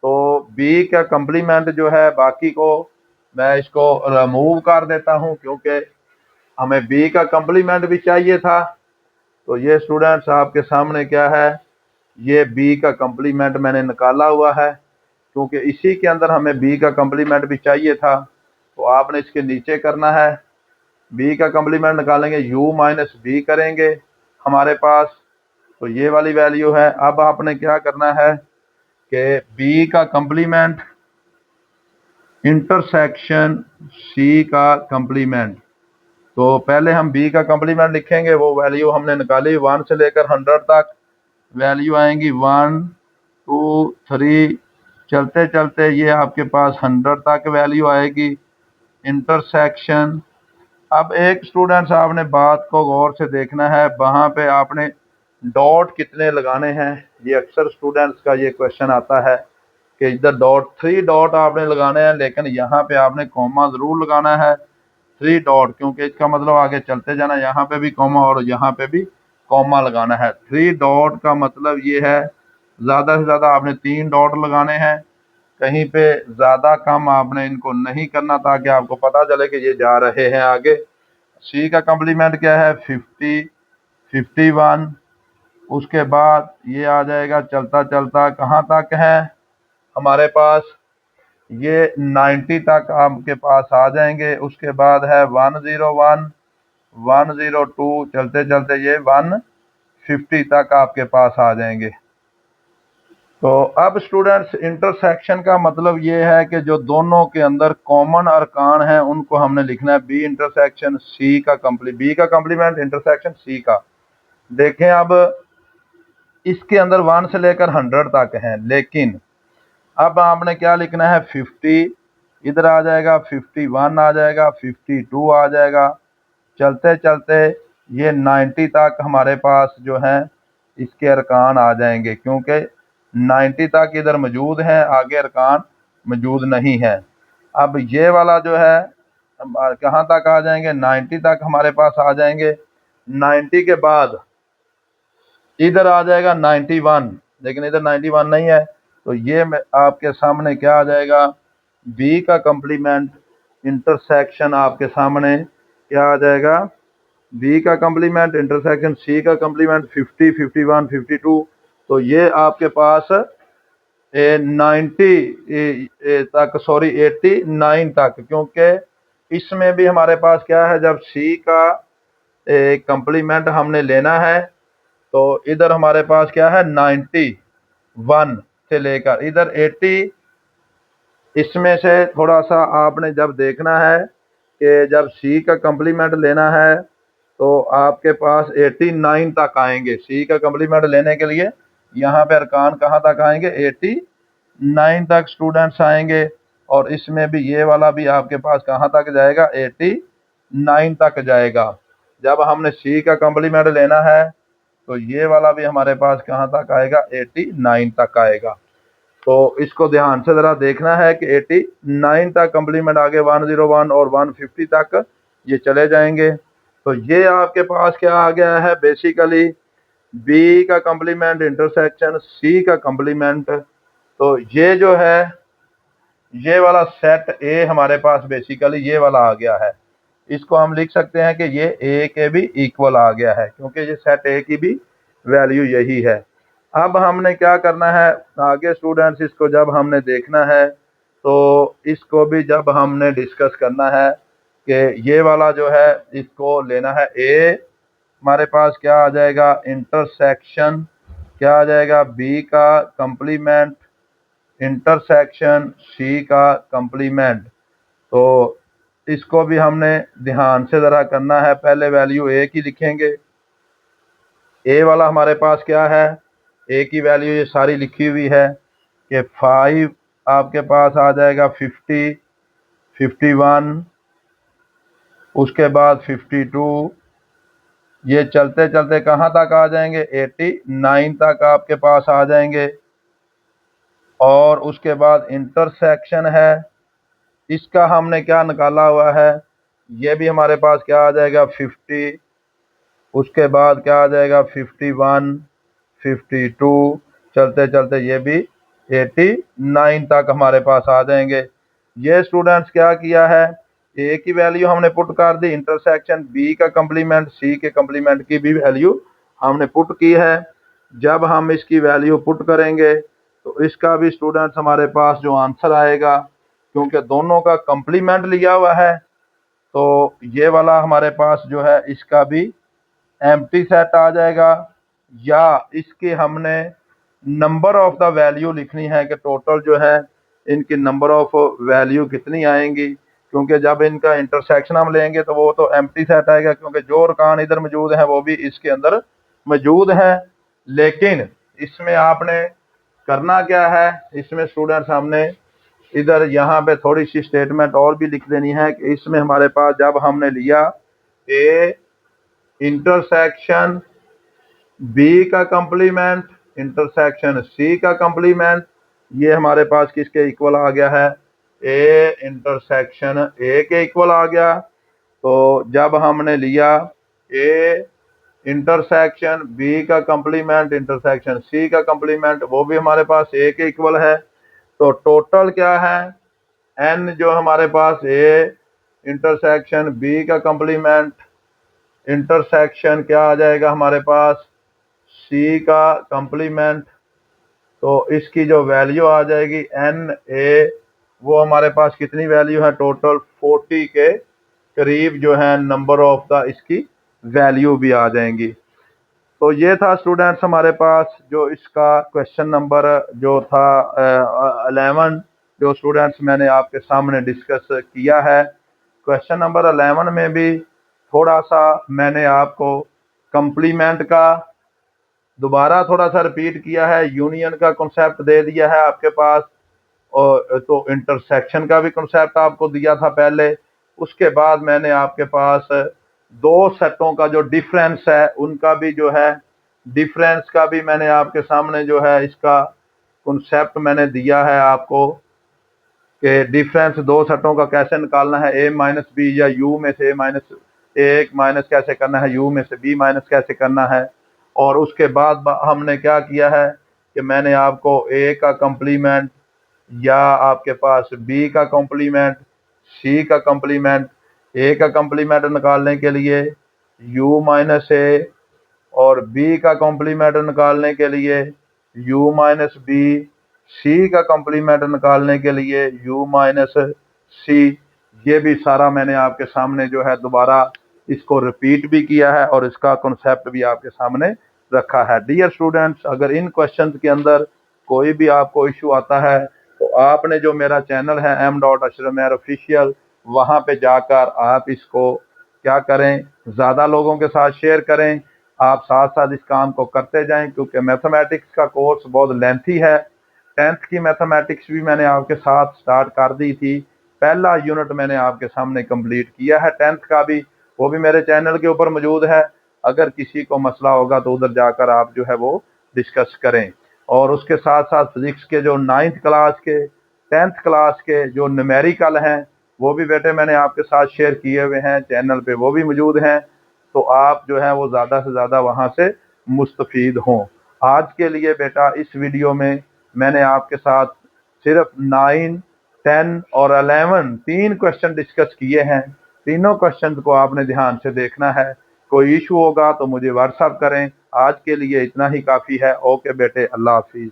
S1: तो बी का कम्प्लीमेंट जो है, बाकी को मैं इसको रिमूव कर देता हूं क्योंकि हमें बी का कम्प्लीमेंट भी चाहिए था। तो ये स्टूडेंट्स आपके सामने क्या है, ये बी का कम्प्लीमेंट मैंने निकाला हुआ है क्योंकि इसी के अंदर हमें बी का कम्प्लीमेंट भी चाहिए था। तो आपने इसके नीचे करना है, बी का कम्प्लीमेंट निकालेंगे, यू माइनस बी करेंगे हमारे पास, तो ये वाली वैल्यू है। अब आपने क्या करना है कि बी का कम्प्लीमेंट इंटरसेक्शन सी का कम्प्लीमेंट, तो पहले हम बी का कम्प्लीमेंट लिखेंगे। वो वैल्यू हमने निकाली 1 से लेकर 100 तक वैल्यू आएंगी, 1 2 3, चलते चलते ये आपके पास 100 तक वैल्यू आएगी इंटरसेक्शन। अब एक स्टूडेंट्स आपने बात को गौर से देखना है, वहाँ पे आपने डॉट कितने लगाने हैं। ये अक्सर स्टूडेंट्स का ये क्वेश्चन आता है कि इधर डॉट 3 डॉट आपने लगाने हैं, लेकिन यहाँ पे आपने कॉमा ज़रूर लगाना है 3 डॉट, क्योंकि इसका मतलब आगे चलते जाना, यहाँ पे भी कॉमा और यहाँ पे भी कॉमा लगाना है। 3 डॉट का मतलब ये है ज़्यादा से ज़्यादा आपने 3 डॉट लगाने हैं, कहीं पे ज़्यादा कम आपने इनको नहीं करना, ताकि आपको पता चले कि ये जा रहे हैं आगे। सी का कम्प्लीमेंट क्या है, 50 51, उसके बाद ये आ जाएगा चलता चलता कहाँ तक है हमारे पास, ये 90 तक आपके पास आ जाएंगे। उसके बाद है 101 102, चलते चलते ये 150 तक आपके पास आ जाएंगे। तो अब स्टूडेंट्स इंटरसेक्शन का मतलब ये है कि जो दोनों के अंदर कॉमन अरकान हैं उनको हमने लिखना है बी इंटरसेक्शन सी का बी का कम्प्लीमेंट इंटरसेक्शन सी का। देखें अब इसके अंदर 1 से लेकर 100 तक हैं, लेकिन अब आपने क्या लिखना है, 50 इधर आ जाएगा, 51 आ जाएगा, 52 आ जाएगा, चलते चलते ये 90 तक हमारे पास जो है इसके अरकान आ जाएंगे, क्योंकि 90 तक इधर मौजूद हैं, आगे अरकान मौजूद नहीं है। अब ये वाला जो है कहाँ तक आ जाएंगे, 90 तक हमारे पास आ जाएंगे। 90 के बाद इधर आ जाएगा 91, लेकिन इधर 91 नहीं है, तो ये आपके सामने क्या आ जाएगा, बी का कम्प्लीमेंट इंटरसेक्शन आपके सामने क्या आ जाएगा, बी का कम्प्लीमेंट इंटरसेक्शन सी का कम्प्लीमेंट 50 51 52, तो ये आपके पास 90 तक, सॉरी 89 तक, क्योंकि इसमें भी हमारे पास क्या है, जब सी का कम्प्लीमेंट हमने लेना है तो इधर हमारे पास क्या है 91 से लेकर इधर 80, इसमें से थोड़ा सा आपने जब देखना है कि जब सी का कम्प्लीमेंट लेना है तो आपके पास 89 तक आएंगे। सी का कम्प्लीमेंट लेने के लिए यहाँ पे अरकान कहाँ तक आएंगे, 89 तक स्टूडेंट्स आएंगे, और इसमें भी ये वाला भी आपके पास कहाँ तक जाएगा, 89 तक जाएगा। जब हमने सी का कम्प्लीमेंट लेना है तो ये वाला भी हमारे पास कहाँ तक आएगा, 89 तक आएगा। तो इसको ध्यान से ज़रा देखना है कि 89 तक कम्प्लीमेंट, आगे 101 और 150 तक ये चले जाएंगे। तो ये आपके पास क्या आ गया है, बेसिकली बी का कम्प्लीमेंट इंटरसेक्शन सी का कम्प्लीमेंट। तो ये जो है ये वाला सेट ए हमारे पास बेसिकली ये वाला आ गया है। इसको हम लिख सकते हैं कि ये ए के भी इक्वल आ गया है, क्योंकि ये सेट ए की भी वैल्यू यही है। अब हमने क्या करना है आगे स्टूडेंट्स, इसको जब हमने देखना है तो इसको भी जब हमने डिस्कस करना है कि ये वाला जो है इसको लेना है ए, हमारे पास क्या आ जाएगा, इंटरसेक्शन क्या आ जाएगा, बी का कम्प्लीमेंट इंटरसेक्शन सी का कम्प्लीमेंट। तो इसको भी हमने ध्यान से ज़रा करना है, पहले वैल्यू ए की लिखेंगे। ए वाला हमारे पास क्या है, ए की वैल्यू ये सारी लिखी हुई है कि 5 आपके पास आ जाएगा, 50 51, उसके बाद 52, ये चलते चलते कहाँ तक आ जाएंगे, 89 तक आपके पास आ जाएंगे। और उसके बाद इंटरसेक्शन है, इसका हमने क्या निकाला हुआ है, ये भी हमारे पास क्या आ जाएगा, 50, उसके बाद क्या आ जाएगा 51 52, चलते चलते ये भी 89 तक हमारे पास आ जाएंगे। ये स्टूडेंट्स क्या किया है, ए की वैल्यू हमने पुट कर दी, इंटरसेक्शन बी का कंप्लीमेंट सी के कंप्लीमेंट की भी वैल्यू हमने पुट की है। जब हम इसकी वैल्यू पुट करेंगे तो इसका भी स्टूडेंट्स हमारे पास जो आंसर आएगा, क्योंकि दोनों का कंप्लीमेंट लिया हुआ है, तो ये वाला हमारे पास जो है इसका भी एम्प्टी सेट आ जाएगा। या इसके हमने नंबर ऑफ द वैल्यू लिखनी है कि टोटल जो है इनकी नंबर ऑफ वैल्यू कितनी आएंगी, क्योंकि जब इनका इंटरसेक्शन हम लेंगे तो वो तो एम्प्टी सेट आएगा, क्योंकि जो अरकान इधर मौजूद हैं वो भी इसके अंदर मौजूद हैं। लेकिन इसमें आपने करना क्या है, इसमें स्टूडेंट्स हमने इधर यहाँ पे थोड़ी सी स्टेटमेंट और भी लिख देनी है कि इसमें हमारे पास जब हमने लिया ए इंटरसेक्शन बी का कंप्लीमेंट इंटरसेक्शन सी का कंप्लीमेंट, ये हमारे पास किसके इक्वल आ गया है, ए इंटरसेक्शन ए के इक्वल आ गया। तो जब हमने लिया ए इंटरसेक्शन बी का कंप्लीमेंट इंटरसेक्शन सी का कंप्लीमेंट, वो भी हमारे पास ए के इक्वल है। तो टोटल क्या है, एन जो हमारे पास ए इंटरसेक्शन बी का कंप्लीमेंट इंटरसेक्शन क्या आ जाएगा हमारे पास सी का कंप्लीमेंट, तो इसकी जो वैल्यू आ जाएगी एन ए, वो हमारे पास कितनी वैल्यू है, टोटल 40 के करीब जो है नंबर ऑफ द इसकी वैल्यू भी आ जाएंगी। तो ये था स्टूडेंट्स हमारे पास जो इसका क्वेश्चन नंबर जो था 11, जो स्टूडेंट्स मैंने आपके सामने डिस्कस किया है। क्वेश्चन नंबर 11 में भी थोड़ा सा मैंने आपको कंप्लीमेंट का दोबारा थोड़ा सा रिपीट किया है, यूनियन का कॉन्सेप्ट दे दिया है आपके पास, और तो इंटरसेक्शन का भी कॉन्सेप्ट आपको दिया था पहले। उसके बाद मैंने आपके पास दो सेटों का जो डिफरेंस है उनका भी जो है डिफरेंस का भी मैंने आपके सामने जो है इसका कॉन्सेप्ट मैंने दिया है आपको कि डिफरेंस दो सेटों का कैसे निकालना है, ए माइनस बी या यू में से ए माइनस कैसे करना है, यू में से बी माइनस कैसे करना है। और उसके बाद हमने क्या किया है कि मैंने आपको ए का कंप्लीमेंट या आपके पास बी का कंप्लीमेंट सी का कंप्लीमेंट, ए का कंप्लीमेंट निकालने के लिए यू माइनस ए और बी का कंप्लीमेंट निकालने के लिए यू माइनस बी, सी का कंप्लीमेंट निकालने के लिए यू माइनस सी, ये भी सारा मैंने आपके सामने जो है दोबारा इसको रिपीट भी किया है और इसका कॉन्सेप्ट भी आपके सामने रखा है। डियर स्टूडेंट्स, अगर इन क्वेश्चंस के अंदर कोई भी आपको इशू आता है तो आपने जो मेरा चैनल है m.ashraf ऑफिशियल, वहाँ पे जाकर आप इसको क्या करें, ज़्यादा लोगों के साथ शेयर करें। आप साथ साथ इस काम को करते जाएं, क्योंकि मैथमेटिक्स का कोर्स बहुत लेंथी है। 10th की मैथमेटिक्स भी मैंने आपके साथ स्टार्ट कर दी थी, पहला यूनिट मैंने आपके सामने कंप्लीट किया है 10th का भी, वो भी मेरे चैनल के ऊपर मौजूद है। अगर किसी को मसला होगा तो उधर जाकर आप जो है वो डिस्कस करें। और उसके साथ साथ फिजिक्स के जो 9th क्लास के 10th क्लास के जो न्यूमेरिकल हैं वो भी बेटे मैंने आपके साथ शेयर किए हुए हैं चैनल पे, वो भी मौजूद हैं। तो आप जो है वो ज़्यादा से ज़्यादा वहाँ से मुस्तफ़ीद हों। आज के लिए बेटा इस वीडियो में मैंने आपके साथ सिर्फ 9, 10 और 11 तीन क्वेश्चन डिस्कस किए हैं। तीनों क्वेश्चन को आपने ध्यान से देखना है। कोई इशू होगा तो मुझे व्हाट्सअप करें। आज के लिए इतना ही काफ़ी है। ओके बेटे, अल्लाह हाफिज़।